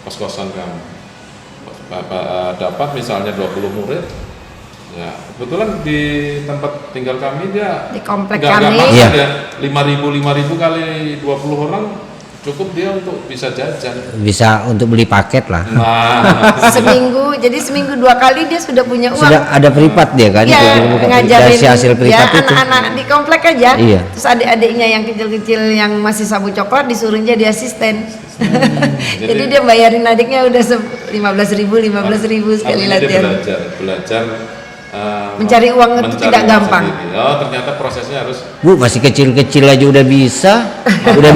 kos-kosan kamu. Dapat misalnya 20 murid, Ya, kebetulan di tempat tinggal kami dia Di komplek nggak kami. maksa Iya. dia 5.000 kali 20 orang cukup dia untuk bisa jajan. Bisa untuk beli paket lah. Nah, Seminggu, jadi seminggu 2 kali dia sudah punya uang. Sudah ada privat dia kan? Iya, Itu bukan ngajarin dari hasil privat ya, itu. anak-anak di komplek aja. Iya. Terus adik-adiknya yang kecil-kecil yang masih sabu coklat disuruh jadi asisten. Jadi dia bayarin adiknya udah 15.000 sekali artinya dia latihan. belajar Mencari uang itu mencari tidak uang gampang. sendiri. Oh, ternyata prosesnya harus Bu masih kecil-kecil aja udah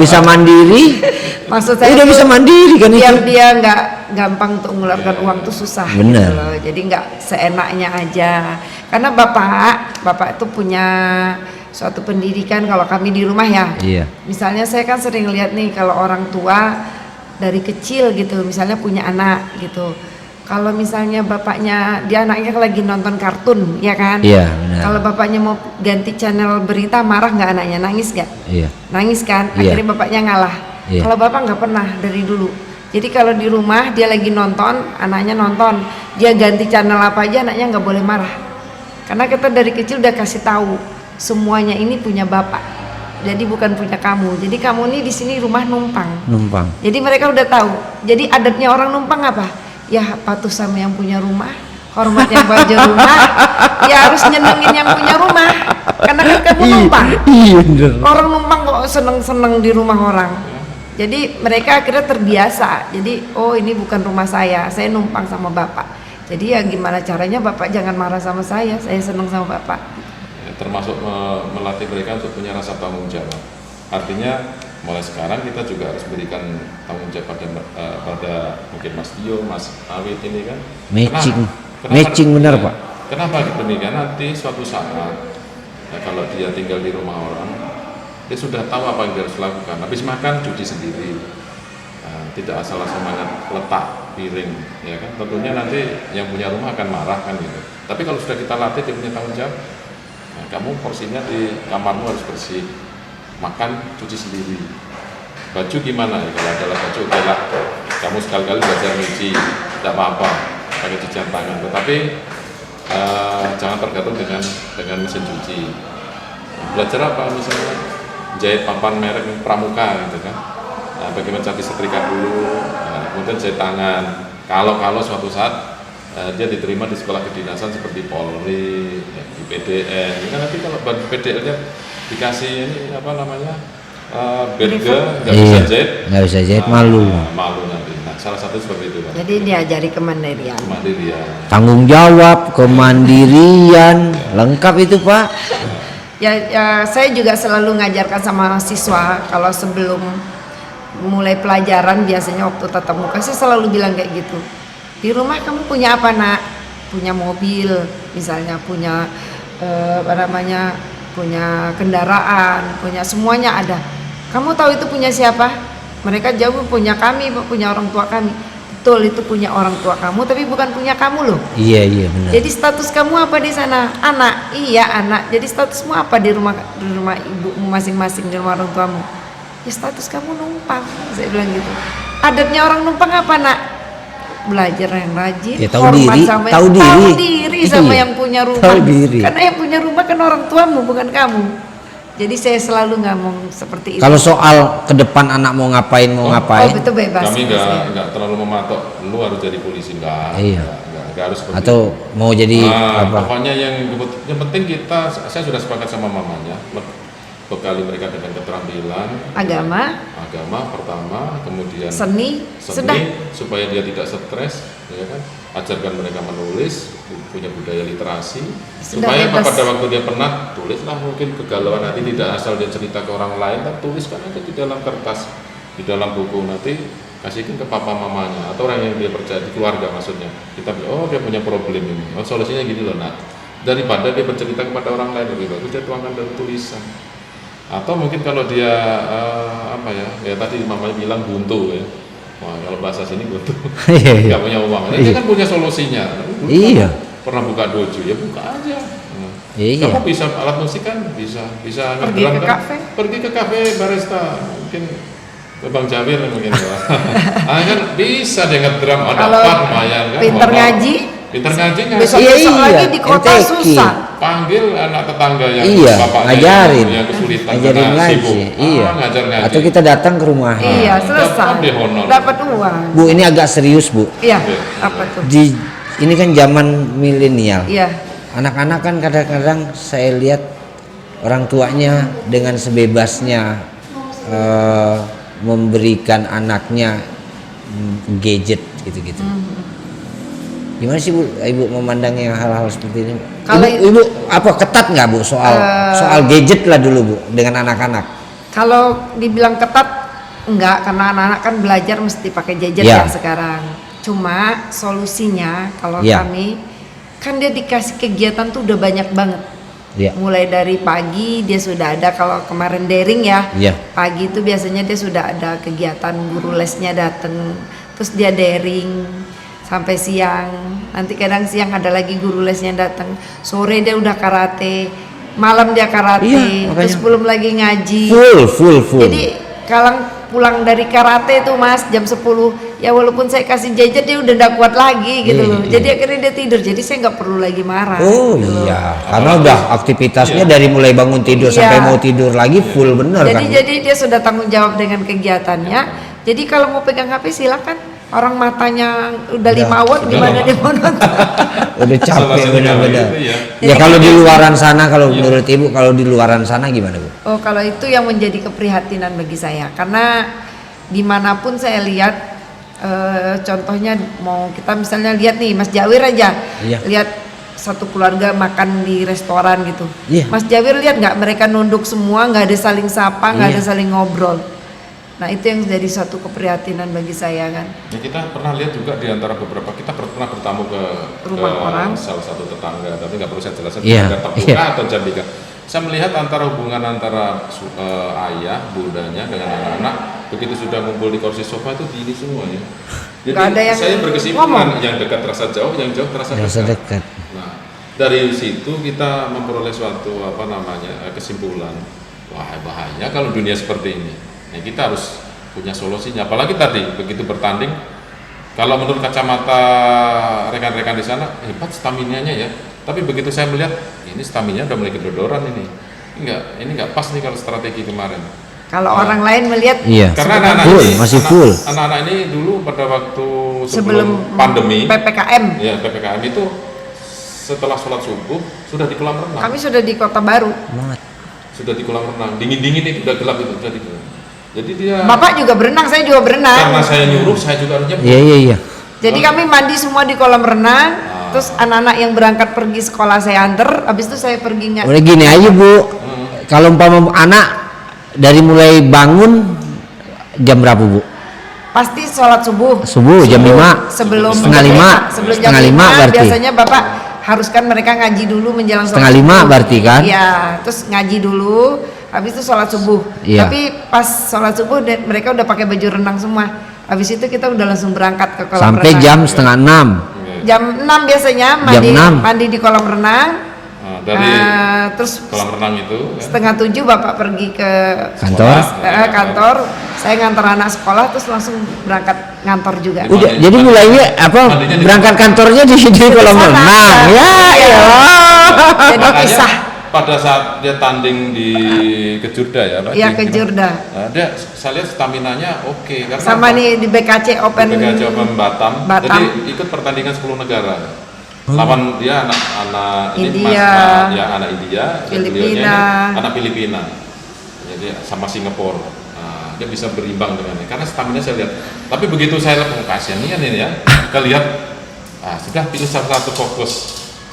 bisa mandiri. Maksud saya Udah tuh, bisa mandiri kan biar itu. dia nggak gampang untuk mengeluarkan uang tuh susah. Bener. Gitu loh. Jadi nggak seenaknya aja. Karena bapak itu punya suatu pendidikan. Kalau kami di rumah ya. Iya. Misalnya saya kan sering lihat nih kalau orang tua dari kecil gitu, misalnya punya anak gitu. Kalau misalnya bapaknya, dia anaknya lagi nonton kartun, ya kan? Iya, benar. Kalau bapaknya mau ganti channel berita, marah nggak anaknya? Nangis nggak? Iya. Nangis kan? Iya. Akhirnya bapaknya ngalah. Iya. Kalau bapak nggak pernah dari dulu. Jadi kalau di rumah dia lagi nonton, anaknya nonton, dia ganti channel apa aja, anaknya nggak boleh marah. Karena kita dari kecil udah kasih tahu semuanya ini punya bapak. Jadi bukan punya kamu. Jadi kamu ini di sini rumah numpang. Numpang. Jadi mereka udah tahu. Jadi adatnya orang numpang apa? Ya patuh sama yang punya rumah, hormat yang punya rumah, ya harus nyenengin yang punya rumah. Karena kan kamu numpang. Iya bener. Orang numpang kok seneng-seneng di rumah orang. Jadi mereka akhirnya terbiasa. Jadi oh ini bukan rumah saya numpang sama bapak. Jadi ya gimana caranya bapak jangan marah sama saya seneng sama bapak. termasuk melatih mereka untuk punya rasa tanggung jawab. Artinya mulai sekarang kita juga harus berikan tanggung jawab pada mungkin Mas Dio, Mas Awit ini kan. Matching benar Pak. Kenapa demikian? Nanti suatu saat ya, kalau dia tinggal di rumah orang, dia sudah tahu apa yang dia harus lakukan. Habis makan cuci sendiri, tidak asal semangat letak piring, ya kan? Tentunya nanti yang punya rumah akan marah kan gitu. Tapi kalau sudah kita latih dia punya tanggung jawab, nah, kamu porsinya di kamarmu harus bersih, makan cuci sendiri. Baju gimana ya? Kalau adalah baju oke lah, kamu sekali-kali belajar nyuci, tidak apa-apa, pakai cucian tangan. Tetapi jangan tergantung dengan mesin cuci. Belajar apa misalnya jahit papan merek Pramuka gitu kan. Nah, bagaimana cara disetrika dulu, kemudian jahit tangan. Kalau suatu saat dia diterima di sekolah kedinasan seperti Polri, ya, di PDN, ya, nanti kalau bagi PDL-nya dikasih ini apa namanya berga nggak bisa jahit, nggak bisa jahit malu. Malu nanti. Nah, salah satu seperti itu Pak. Jadi diajari kemandirian. Kemandirian. Tanggung jawab, kemandirian, lengkap itu Pak. Ya, saya juga selalu ngajarkan sama siswa kalau sebelum mulai pelajaran biasanya waktu tatap muka saya selalu bilang kayak gitu. Di rumah kamu punya apa nak? Punya mobil, misalnya punya punya kendaraan, punya semuanya ada. Kamu tahu itu punya siapa? Mereka jawab punya kami, punya orang tua kami. Betul itu punya orang tua kamu, tapi bukan punya kamu loh. Iya benar. Jadi status kamu apa di sana? Anak. Iya anak. Jadi statusmu apa di rumah ibumu masing-masing, di rumah orang tuamu? Ya status kamu numpang. Saya bilang gitu. Adatnya orang numpang apa nak? Belajar yang rajin, Ya, tahu hormat diri, sama tahu diri. sama Iya, yang punya rumah. tahu diri. Karena yang punya rumah kan orang tuamu bukan kamu. Jadi saya selalu ngomong seperti itu. Kalau soal ke depan anak mau ngapain Oh itu bebas. Kami saya. nggak terlalu mematok lu harus jadi polisi, nggak harus seperti atau itu. mau jadi apa? Pokoknya yang penting saya sudah sepakat sama mamanya, bekali mereka dengan keterampilan agama pertama, kemudian seni sudah. supaya dia tidak stres, ya kan? Ajarkan mereka menulis, punya budaya literasi, Sudah supaya bebas. pada waktu dia penat tulislah mungkin kegalauan hati, tidak asal dia cerita ke orang lain, tapi tuliskan aja di dalam kertas, di dalam buku, nanti kasihkan ke papa mamanya atau orang yang dia percaya di keluarga maksudnya. Kita bilang, oh dia punya problem ini, oh solusinya gini loh nak. Daripada dia bercerita kepada orang lain, lebih bagus dia tuangkan dalam tulisan. Atau mungkin kalau dia ya tadi mamanya bilang buntu ya. Wah, kalau bahasa sini buntu, nggak punya uang. Ini kan punya solusinya. Iya. Pernah buka dojo, ya buka aja. Iya. Kamu bisa alat musik kan, bisa Pergi ngedrum ke kan? kafe. Pergi ke kafe barista, mungkin ke Bang Jawir mungkin. Kan bisa dia ngedrum, ada Kalau apa lumayan kan? pinter Wah, ngaji, Pintar ngaji nggak? Besok-besok Iya, lagi di kota MTQ. susah. Panggil anak tetangga yang Iya, bapaknya ngajarin, yang kesulitan ngajarin karena ngaji. sibuk. Iya. Ngajar ngaji. Atau kita datang ke rumah. Iya, selesai. dapat dia honor. Dapat uang. Bu, ini agak serius, Bu. Iya, apa tuh? Ini kan zaman milenial. Iya. Anak-anak kan kadang-kadang saya lihat orang tuanya dengan sebebasnya memberikan anaknya gadget gitu-gitu. Gimana sih Bu, Ibu memandangnya hal-hal seperti ini? Kalau Ibu apa ketat nggak Bu soal gadget lah dulu Bu dengan anak-anak? Kalau dibilang ketat enggak, karena anak-anak kan belajar mesti pakai gadget Ya. ya sekarang. Cuma solusinya kalau Ya. kami kan dia dikasih kegiatan tuh udah banyak banget. Ya. Mulai dari pagi dia sudah ada, kalau kemarin daring ya. Ya. Pagi itu biasanya dia sudah ada kegiatan, guru lesnya dateng, terus dia daring sampai siang. Nanti kadang siang ada lagi guru lesnya datang. Sore dia udah karate, malam dia karate, Iya, makanya. terus belum lagi ngaji. Full. Jadi kalau pulang dari karate tuh Mas jam 10, ya walaupun saya kasih jajan dia udah nggak kuat lagi gitu Iya, loh. iya. Jadi akhirnya dia tidur. Jadi saya nggak perlu lagi marah. Oh gitu loh. iya, karena udah aktivitasnya dari mulai bangun tidur Iya. sampai mau tidur lagi full bener kan? Jadi dia sudah tanggung jawab dengan kegiatannya. Jadi kalau mau pegang HP silakan. Orang matanya udah 5 watt, gimana dia mau nonton? Udah capek Salah satu benar-benar. itu ya. Ya kalau di luaran sana, kalau menurut Ibu, kalau di luaran sana gimana Bu? Oh, kalau itu yang menjadi keprihatinan bagi saya, karena dimanapun saya lihat, contohnya mau kita misalnya lihat nih Mas Jawir aja, Iya. lihat satu keluarga makan di restoran gitu. Iya. Mas Jawir lihat nggak mereka nunduk semua, nggak ada saling sapa, nggak Iya. ada saling ngobrol. Nah itu yang jadi suatu keprihatinan bagi saya kan. Ya, kita pernah lihat juga di antara beberapa, kita pernah bertamu ke Rumah orang. salah satu tetangga, tapi nggak perlu saya jelaskan Iya, tetangga terbuka iya. atau jambika. Saya melihat antara hubungan antara ayah, bundanya dengan anak-anak, begitu sudah ngumpul di kursi sofa itu dini semua ya. Jadi Nggak ada yang saya berkesimpulan ngomong. yang dekat terasa jauh, yang jauh terasa Rasa dekat. dekat. Nah, dari situ kita memperoleh suatu kesimpulan, wah bahaya kalau dunia seperti ini. Nah, kita harus punya solusinya. Apalagi tadi begitu bertanding, kalau menurut kacamata rekan-rekan di sana hebat staminanya ya. Tapi begitu saya melihat ini staminanya udah mulai kedodoran ini. Ini enggak pas nih kalau strategi kemarin. Kalau orang lain melihat Iya. Karena anak-anak Full, ini, masih full. Anak-anak ini dulu pada waktu sebelum pandemi, PPKM, ya PPKM itu setelah sholat subuh sudah di kolam renang. kami sudah di Kota Baru. Sudah di kolam renang, dingin-dingin itu udah gelap itu, udah di kolam. Jadi dia Bapak juga berenang, saya juga berenang. karena saya nyuruh, saya juga harus nyebut. Iya. Jadi kami mandi semua di kolam renang, terus anak-anak yang berangkat pergi sekolah saya anter, habis itu saya pergi Udah gini aja Bu, kalau umpama anak dari mulai bangun jam berapa Bu? pasti sholat subuh. Subuh jam 5. Sebelum Setengah lima. sebelum jam Setengah lima 5 berarti. biasanya Bapak haruskan mereka ngaji dulu menjelang sholat Setengah 5 subuh. berarti kan? Iya, terus ngaji dulu, habis itu sholat subuh. Iya. Tapi pas sholat subuh mereka udah pakai baju renang semua. Habis itu kita udah langsung berangkat ke kolam Sampai renang. jam setengah 6. Jam 6 biasanya Jam 6. mandi di kolam renang. Nah, dari Terus kolam renang itu ya. setengah 7 Bapak pergi ke Kantor. kantor, saya ngantar anak sekolah terus langsung berangkat ngantor juga. Udah, jadi mulainya Mandinya di- berangkat kantornya di kolam sana. renang. Ya, Iya. Jadi Makanya kisah. pada saat dia tanding di Kejurda ya Pak? Iya, Di- Kejurda. Nah, dia saya lihat staminanya oke karena Sama apa? nih di BKC Open. PPKC Open Batam. Batam. Jadi ikut pertandingan 10 negara. Lawan dia anak-anak ini India. ya anak India, dan Filipina. beliaunya ini anak Filipina. Jadi sama Singapura. Nah, dia bisa berimbang dengan ini karena stamina saya lihat. Tapi begitu saya lihat kasihan ini ya, kita lihat sudah pilih satu fokus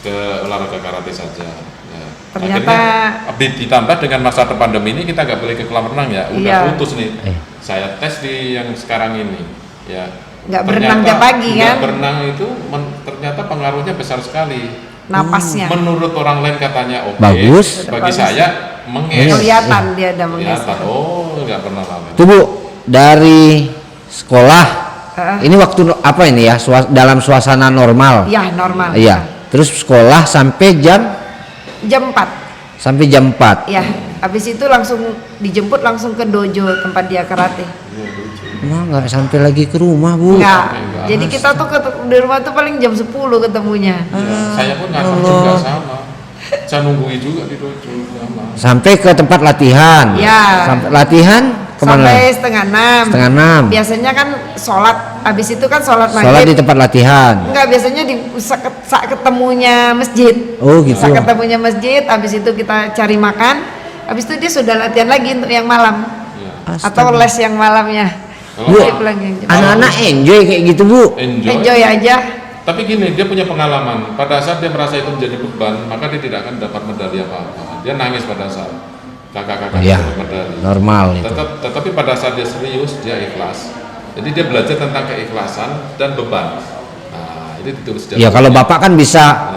ke olahraga karate saja. Ya. Ternyata akhirnya ditambah dengan masa pandemi ini kita nggak boleh ke kolam renang ya, udah Iya. putus nih. Saya tes di yang sekarang ini, ya. Nggak berenang tiap pagi, nggak kan? berenang itu ternyata pengaruhnya besar sekali. napasnya. Menurut orang lain katanya oke, Bagus. bagi Bagus. saya menges. Kelihatan dia ada mengeser. Kelihatan. Oh, nggak pernah lama. Tuh Bu, dari sekolah ini waktu apa ini ya? Dalam suasana normal. Ya normal. Iya. Terus sekolah sampai jam Jam 4. 4. Ya, habis itu langsung dijemput langsung ke dojo tempat dia karate. Emang nggak sampai lagi ke rumah Bu? Enggak. Jadi kita tuh di rumah tuh paling jam 10 ketemunya. Saya pun ngapal juga sama. Saya nunggui juga di dojo sama. Sampai ke tempat latihan. Ya. Sampai latihan kemana? Sampai setengah 6. Setengah 6. Biasanya kan sholat, habis itu kan sholat maghrib. Sholat di tempat latihan. Enggak, biasanya di saat ketemunya masjid. Oh gitu. Saat ketemunya masjid, habis itu kita cari makan. Habis itu dia sudah latihan lagi untuk yang malam. Ya. Atau les yang malamnya. Bu, Dia pulang yang jam. Anak-anak enjoy kayak gitu Bu. Enjoy aja. Tapi gini, dia punya pengalaman. Pada saat dia merasa itu menjadi beban, maka dia tidak akan dapat medali apa-apa. Dia nangis pada saat kakak-kakak Iya, dapat medali. normal itu. Tetapi pada saat dia serius, dia ikhlas. Jadi dia belajar tentang keikhlasan dan beban. Nah, itu ditulis di Ya kalau bukunya. Bapak kan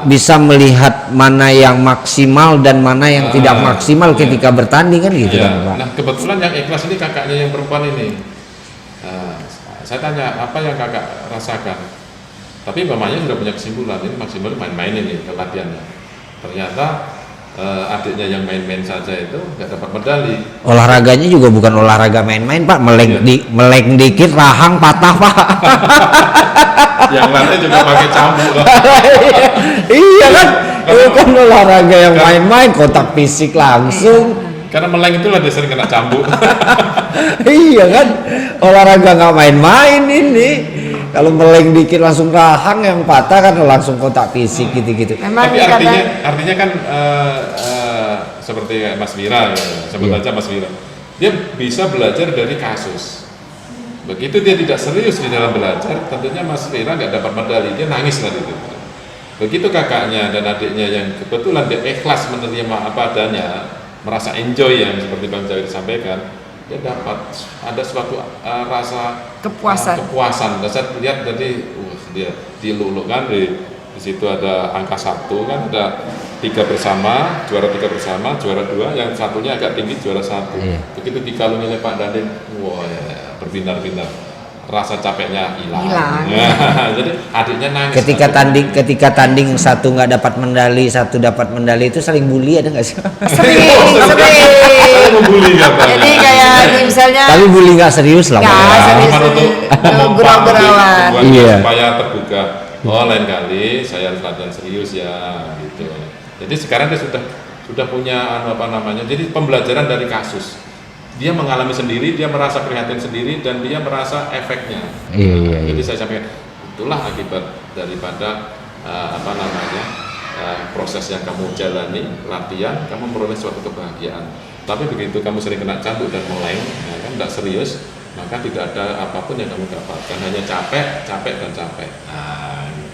bisa melihat mana yang maksimal dan mana yang tidak maksimal ketika bertanding kan gitu Iya. kan Pak. Nah, kebetulan yang ikhlas ini kakaknya yang perempuan ini. Nah, saya tanya, apa yang kakak rasakan? Tapi mamanya sudah punya kesimpulan, ini maksimal main-main ini ke latihannya. Ternyata adiknya yang main-main saja itu nggak dapat medali. Olahraganya juga bukan olahraga main-main Pak, meleng dikit rahang patah Pak. Yang lainnya juga pakai cambuk loh. Iya kan, itu kan olahraga yang main-main, kontak fisik langsung. Karena meleng itulah dia sering kena cambuk. Iya kan, olahraga nggak main-main ini. Kalau meleng dikit langsung rahang, yang patah kan langsung kontak fisik gitu-gitu. Memang Tapi kadang artinya kan seperti Mas Wira, ya, sebut Iya. aja Mas Wira. Dia bisa belajar dari kasus. Begitu dia tidak serius di dalam belajar, tentunya Mas Wira nggak dapat medali, dia nangis lah itu. Begitu kakaknya dan adiknya yang kebetulan dia ikhlas menerima apa adanya, merasa enjoy yang seperti Bang Jawir sampaikan, dia dapat ada suatu rasa kepuasan. Dan saya lihat tadi, dia diluluk kan di situ ada angka 1 kan, ada 3 bersama, juara 3 bersama, juara 2, yang satunya agak tinggi juara 1. Iya. Begitu dikalungi oleh Pak Dandim, wah ya, berbinar-binar, rasa capeknya hilang. Nah, jadi adiknya nangis. Ketika tanding satu nggak dapat medali, satu dapat medali, itu saling bully ada nggak sih? sering. Membuli katanya. Jadi kayak misalnya Tapi bully nggak serius lah. Nggak, Pak. serius. Untuk Gurau-gurauan. Iya. supaya terbuka. Oh, lain kali saya harus latihan serius ya, gitu. Jadi sekarang dia sudah punya jadi pembelajaran dari kasus. Dia mengalami sendiri, dia merasa prihatin sendiri, dan dia merasa efeknya. Iya. Jadi saya sampaikan, itulah akibat daripada proses yang kamu jalani, latihan, kamu memperoleh suatu kebahagiaan. Tapi begitu kamu sering kena cambuk dan meleng, ya kan, tidak serius, maka tidak ada apapun yang kamu dapatkan, hanya capek dan capek. Nah, gitu.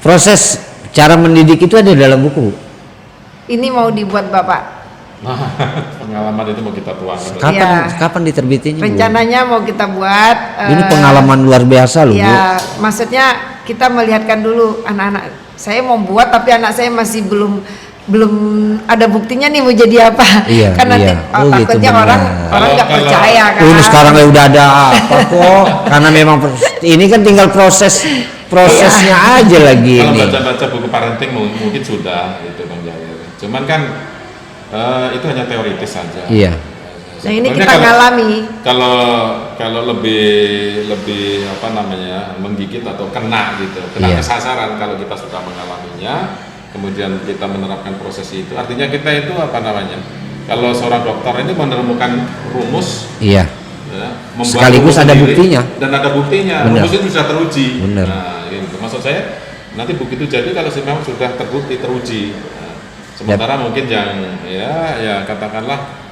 Proses cara mendidik itu ada dalam buku. ini mau dibuat Bapak. Nah, pengalaman itu mau kita tuangkan. Kapan diterbitinya? Bu? Rencananya mau kita buat. Ini pengalaman luar biasa loh Bu. Ya, maksudnya kita melihatkan dulu anak-anak. Saya mau buat tapi anak saya masih belum ada buktinya nih mau jadi apa. Iya, Kan nanti takutnya benar. orang nggak percaya kan. Ini sekarang udah ada apa kok? Karena memang ini kan tinggal prosesnya aja lagi Kalau ini. baca-baca buku parenting mungkin sudah itu Bang Jawir. Cuman kan itu hanya teoritis saja. Iya. Nah ini Sebenarnya kita ngalami. Kalau lebih menggigit atau kena gitu, kena Iya. kesasaran kalau kita sudah mengalaminya, kemudian kita menerapkan proses itu. Artinya kita itu kalau seorang dokter ini menemukan rumus, Iya. ya, membuat Sekaligus rumus ada sendiri, buktinya. dan ada buktinya. Benar. Rumus itu sudah teruji. Benar. Nah, gitu. Maksud saya nanti begitu jadi kalau memang sudah terbukti teruji. Nah, sementara mungkin yang ya katakanlah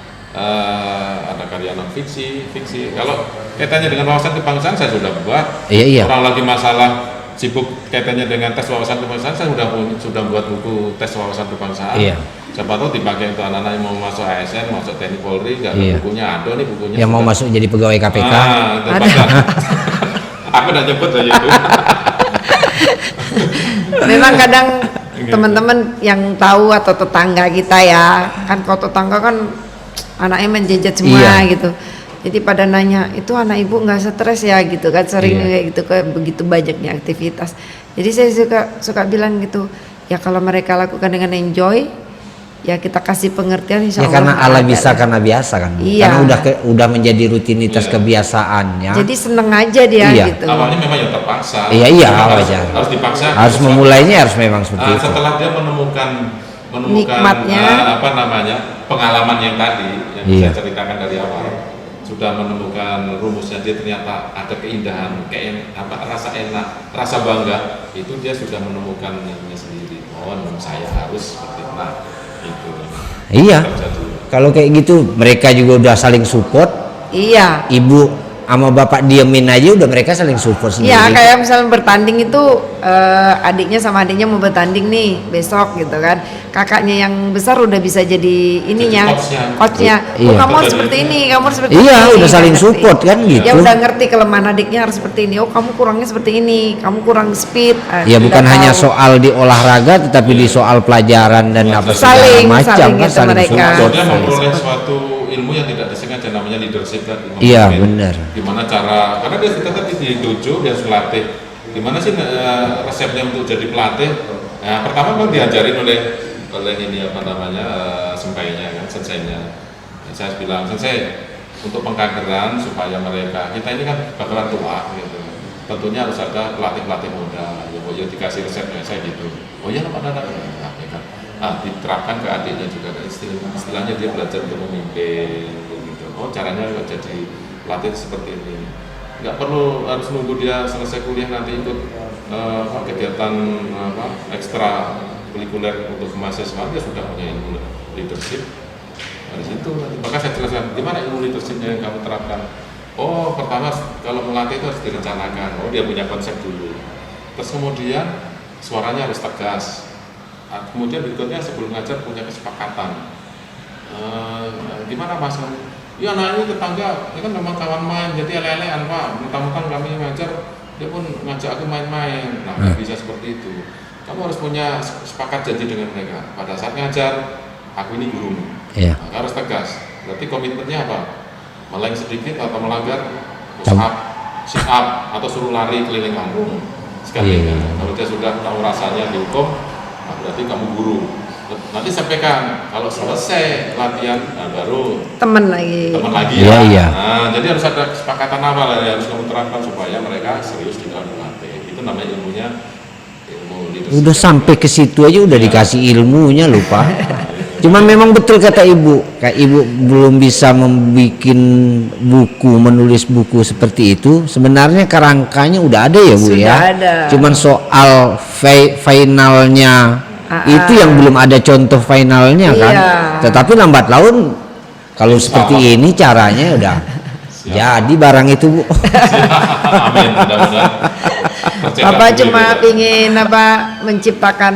ada karya non fiksi. Kalau kaitannya dengan wawasan kebangsaan saya sudah buat. Iya. Orang lagi masalah sibuk kaitannya dengan tes wawasan kebangsaan, saya sudah buat buku tes wawasan kebangsaan. Iya. Siapa tahu dipakai untuk anak-anak yang mau masuk ASN, masuk TNI Polri, nggak ada Iya. bukunya, ada nih bukunya. Yang mau sudah. masuk jadi pegawai KPK. Ada. Aku udah nyebut aja itu. Memang kadang Gitu. teman-teman yang tahu atau tetangga kita ya, kan kalau tetangga kan anaknya menjejet semua Iya. gitu. Jadi pada nanya, itu anak ibu nggak stres ya gitu kan, sering Iya. kayak gitu, kayak begitu banyaknya aktivitas. Jadi saya suka bilang gitu, ya kalau mereka lakukan dengan enjoy, ya kita kasih pengertian, insya Ya Allah. karena Allah ada. bisa karena biasa kan. Iya. Karena udah menjadi rutinitas kebiasaannya. Jadi seneng aja dia Iya. gitu. Awalnya memang yang terpaksa. Iya, Memang wajar. harus dipaksa. Harus memulainya harus memang seperti itu. Setelah dia menemukan Nikmatnya. pengalaman yang tadi yang Iya. saya ceritakan dari awal, sudah menemukan rumusnya, dia ternyata ada keindahan, rasa enak, rasa bangga, itu dia sudah menemukan dirinya sendiri. Oh, saya harus seperti itu. Iya. Terjadi. Kalau kayak gitu mereka juga udah saling support. Iya. Ibu sama bapak diemin aja udah mereka saling support sendiri. Iya, kayak misalnya bertanding itu adiknya sama adiknya mau bertanding nih besok gitu kan. Kakaknya yang besar udah bisa jadi ininya, coachnya. Iya. Kamu harus seperti ini, kamu harus seperti Iya, ini. udah saling ngerti. support kan gitu. Ya udah ngerti kelemahan adiknya harus seperti ini. Oh, kamu kurangnya seperti ini, kamu kurang speed. Ya bukan udah hanya tahu. soal di olahraga tetapi di soal pelajaran dan apa segala Saling macam kan itu saling mereka. support. Dia memperoleh suatu ilmu yang tidak disengaja, namanya leadership kan. Iya, benar. Gimana cara, karena dia tetap di dojo, dia harus latih. Gimana sih resepnya untuk jadi pelatih? Nah, pertama memang diajarin oleh ini sempainya kan, senseinya. Saya bilang, sensei, untuk pengkaderan supaya mereka, kita ini kan bakalan tua gitu. Tentunya harus ada pelatih-pelatih muda. Ya dikasih resepnya saya gitu. Oh iya, Pak Nana. Diterapkan ke adiknya juga, istilahnya dia belajar untuk memimpin gitu. Oh, caranya jadi pelatih seperti ini, nggak perlu harus nunggu dia selesai kuliah nanti ikut kegiatan ekstra kurikuler untuk mahasiswa. Dia sudah punya ilmu leadership dari situ. Maka saya jelaskan gimana ilmu leadershipnya yang kamu terapkan. Oh, pertama kalau melatih itu harus direncanakan. Oh, dia punya konsep dulu, terus kemudian suaranya harus tegas. Kemudian berikutnya sebelum ngajar punya kesepakatan. Gimana Mas? Ya anak ini tetangga, ini kan memang kawan main, jadi lele-lelean Pak. Mentang-mentang kami ngajar, dia pun ngajak aku main-main. Nah, nggak bisa seperti itu. Kamu harus punya sepakat janji dengan mereka. Pada saat ngajar, aku ini gurumu. Iya. Harus tegas. Berarti komitmennya apa? Meleng sedikit atau melanggar, push up, sit up, atau suruh lari keliling kampung. Sekali. Iya. Kalau dia sudah tahu rasanya dihukum, nah berarti kamu guru. Nanti sampaikan kalau selesai latihan, baru temen lagi. Iya, iya. Nah, jadi harus ada kesepakatan awal yang harus kamu terapkan supaya mereka serius di dalam melatih. Itu namanya ilmu leadership. Udah sampai ke situ aja udah dikasih ilmunya lupa. Cuman memang betul kata ibu, kayak ibu belum bisa menulis buku seperti itu. Sebenarnya kerangkanya udah ada ya Bu. Sudah ya. ada. Cuman soal finalnya itu yang belum ada contoh finalnya kan. Iya. Tetapi lambat laun kalau seperti ini caranya udah jadi barang itu Bu. Amin, mudah-mudahan. Bapak cuma pingin menciptakan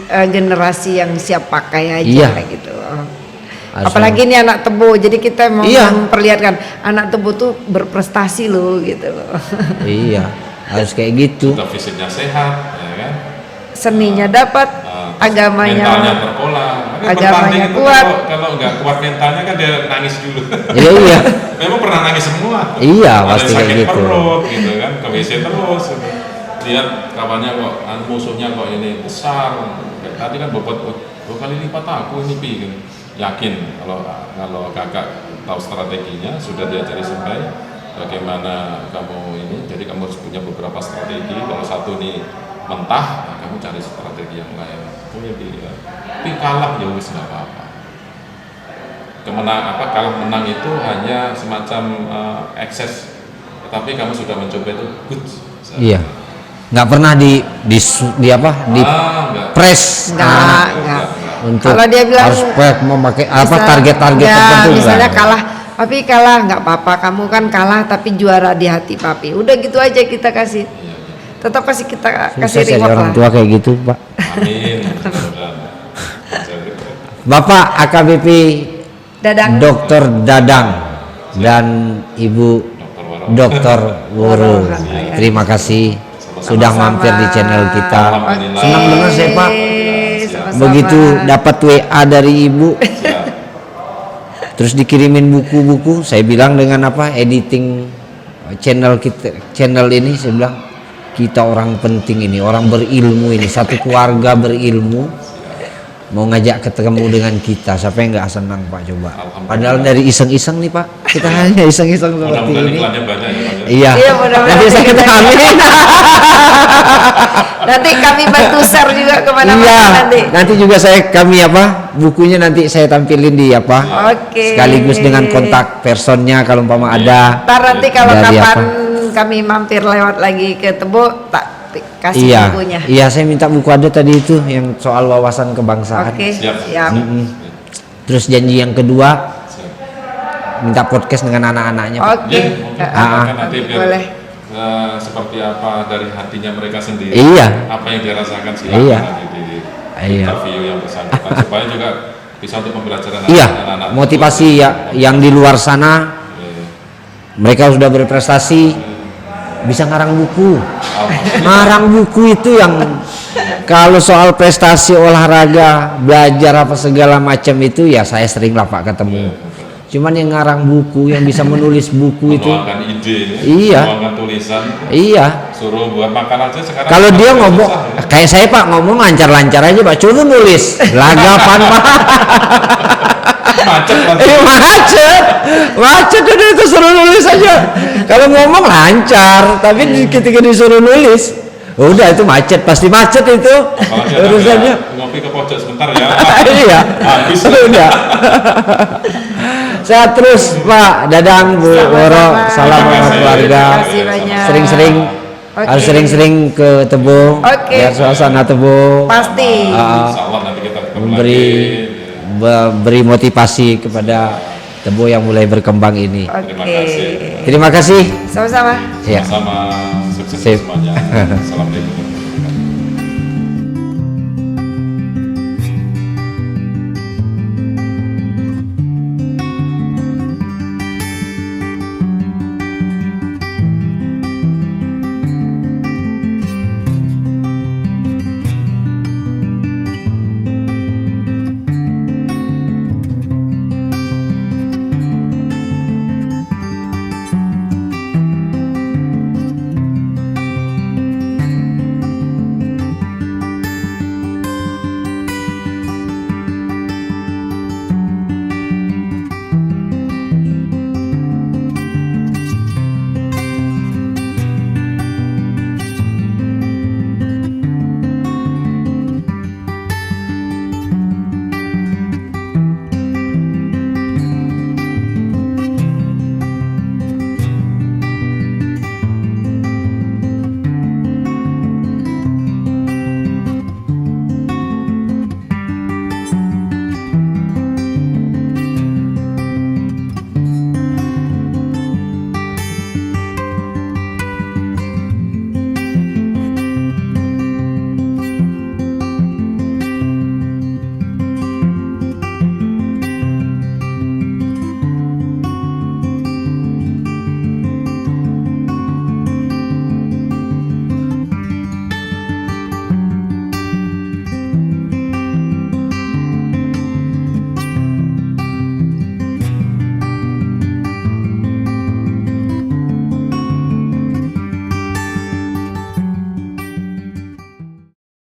generasi yang siap pakai aja Iya. gitu. Apalagi ini anak Tebu, jadi kita mau Iya. memperlihatkan anak Tebu tuh berprestasi loh gitu loh. Iya, harus kayak gitu. Sudah fisiknya sehat, ya kan? Seninya dapat, agamanya mentalnya terpola. agamanya kuat. Kalau nggak kuat mentalnya kan dia nangis dulu. Iya, iya. Memang pernah nangis semua. Iya, Ada pasti yang kayak sakit gitu. perut gitu kan, ke WC terus. Gitu. Lihat kawannya kok, musuhnya kok ini besar. Kayak tadi kan bobot 2 kali lipat aku ini pi. Gitu. Yakin kalau kakak tahu strateginya, sudah diajari sampai bagaimana kamu ini. Jadi kamu harus punya beberapa strategi. Kalau satu nih mentah, nah kamu cari strategi yang lain. Punya pilihan. Tapi kalah ya wis nggak apa-apa. Kalah menang itu hanya semacam ekses. Tetapi kamu sudah mencoba itu good. Iya. Nggak pernah di Enggak. press Enggak. untuk Kalau dia bilang harus memakai Misal- target-target ya, tertentu misalnya enggak. kalah, papi kalah nggak apa-apa, kamu kan kalah tapi juara di hati papi. Udah gitu aja kita kasih, tetap kasih kita Susah kasih jadi reward orang lah. tua kayak gitu Pak. Amin. Bapak AKBP Dadang. Dr. Dadang dan Ibu Dr. Woro. Terima kasih sudah mampir di channel kita. Alhamdulillah. Senang benar saya Pak. Sama-sama. Begitu dapat WA dari Ibu, terus dikirimin buku-buku, saya bilang dengan editing channel ini, saya bilang kita orang penting ini, orang berilmu ini, satu keluarga berilmu. mau ngajak ketemu dengan kita, siapa yang nggak senang Pak coba. Alhamdulillah. Padahal dari iseng-iseng nih Pak, kita hanya iseng-iseng seperti Mudah-mudahan ini. iklannya banyak ya Pak ya. Iya. Iya, mudah-mudahan Nanti saya kita- amin. Nanti kami bantu share juga kemana-mana Iya. nanti. Nanti juga kami bukunya nanti saya tampilin di Oke. sekaligus dengan kontak personnya kalau umpama ada. Ntar nanti kalau Dari kapan kami mampir lewat lagi ke Tebo, tak kasih Iya, bukunya. iya saya minta buku ada tadi itu yang soal wawasan kebangsaan. Oke, Siap. siap. Terus janji yang kedua Siap. minta podcast dengan anak-anaknya. Pak. Oke. Ya, mungkin Ah, kan nanti biar boleh. seperti apa dari hatinya mereka sendiri. Iya. Apa yang dirasakan silakan Iya. nanti di Iya. interview yang bersangkutan supaya juga bisa untuk pembelajaran Iya, anak-anak. motivasi ya yang di luar sana Iya. mereka sudah berprestasi bisa ngarang buku. Alhamdulillah. Ngarang buku itu yang kalau soal prestasi olahraga, belajar apa segala macam itu ya saya sering lah Pak ketemu. Cuman yang ngarang buku, yang bisa menulis buku itu, Menuangkan ide, Iya. menuangkan tulisan, iya. suruh buat makan aja sekarang. Kalau dia susah, ngomong ya. kayak saya Pak ngomong lancar-lancar aja Pak, suruh nulis lagapan Pak. Macet langsung. Macet udah itu suruh nulis aja. Kalau ngomong lancar, tapi ketika disuruh nulis, udah itu macet, pasti macet itu Kalau dia urusannya. ngopi ke pojok sebentar ya. Iya, Habis. udah. Sehat terus Pak, Dadang, Bu Woro, salam sama keluarga. Terima kasih banyak. Sering-sering Oke. harus sering-sering ke Tebo, Oke. biar suasana Tebo Pasti. Insya Allah nanti kita ketemu memberi lagi. beri motivasi kepada Tebo yang mulai berkembang ini. Oke. Terima kasih. Terima kasih. Sama-sama. Ya. Sama sukses Sip. semuanya. Assalamualaikum.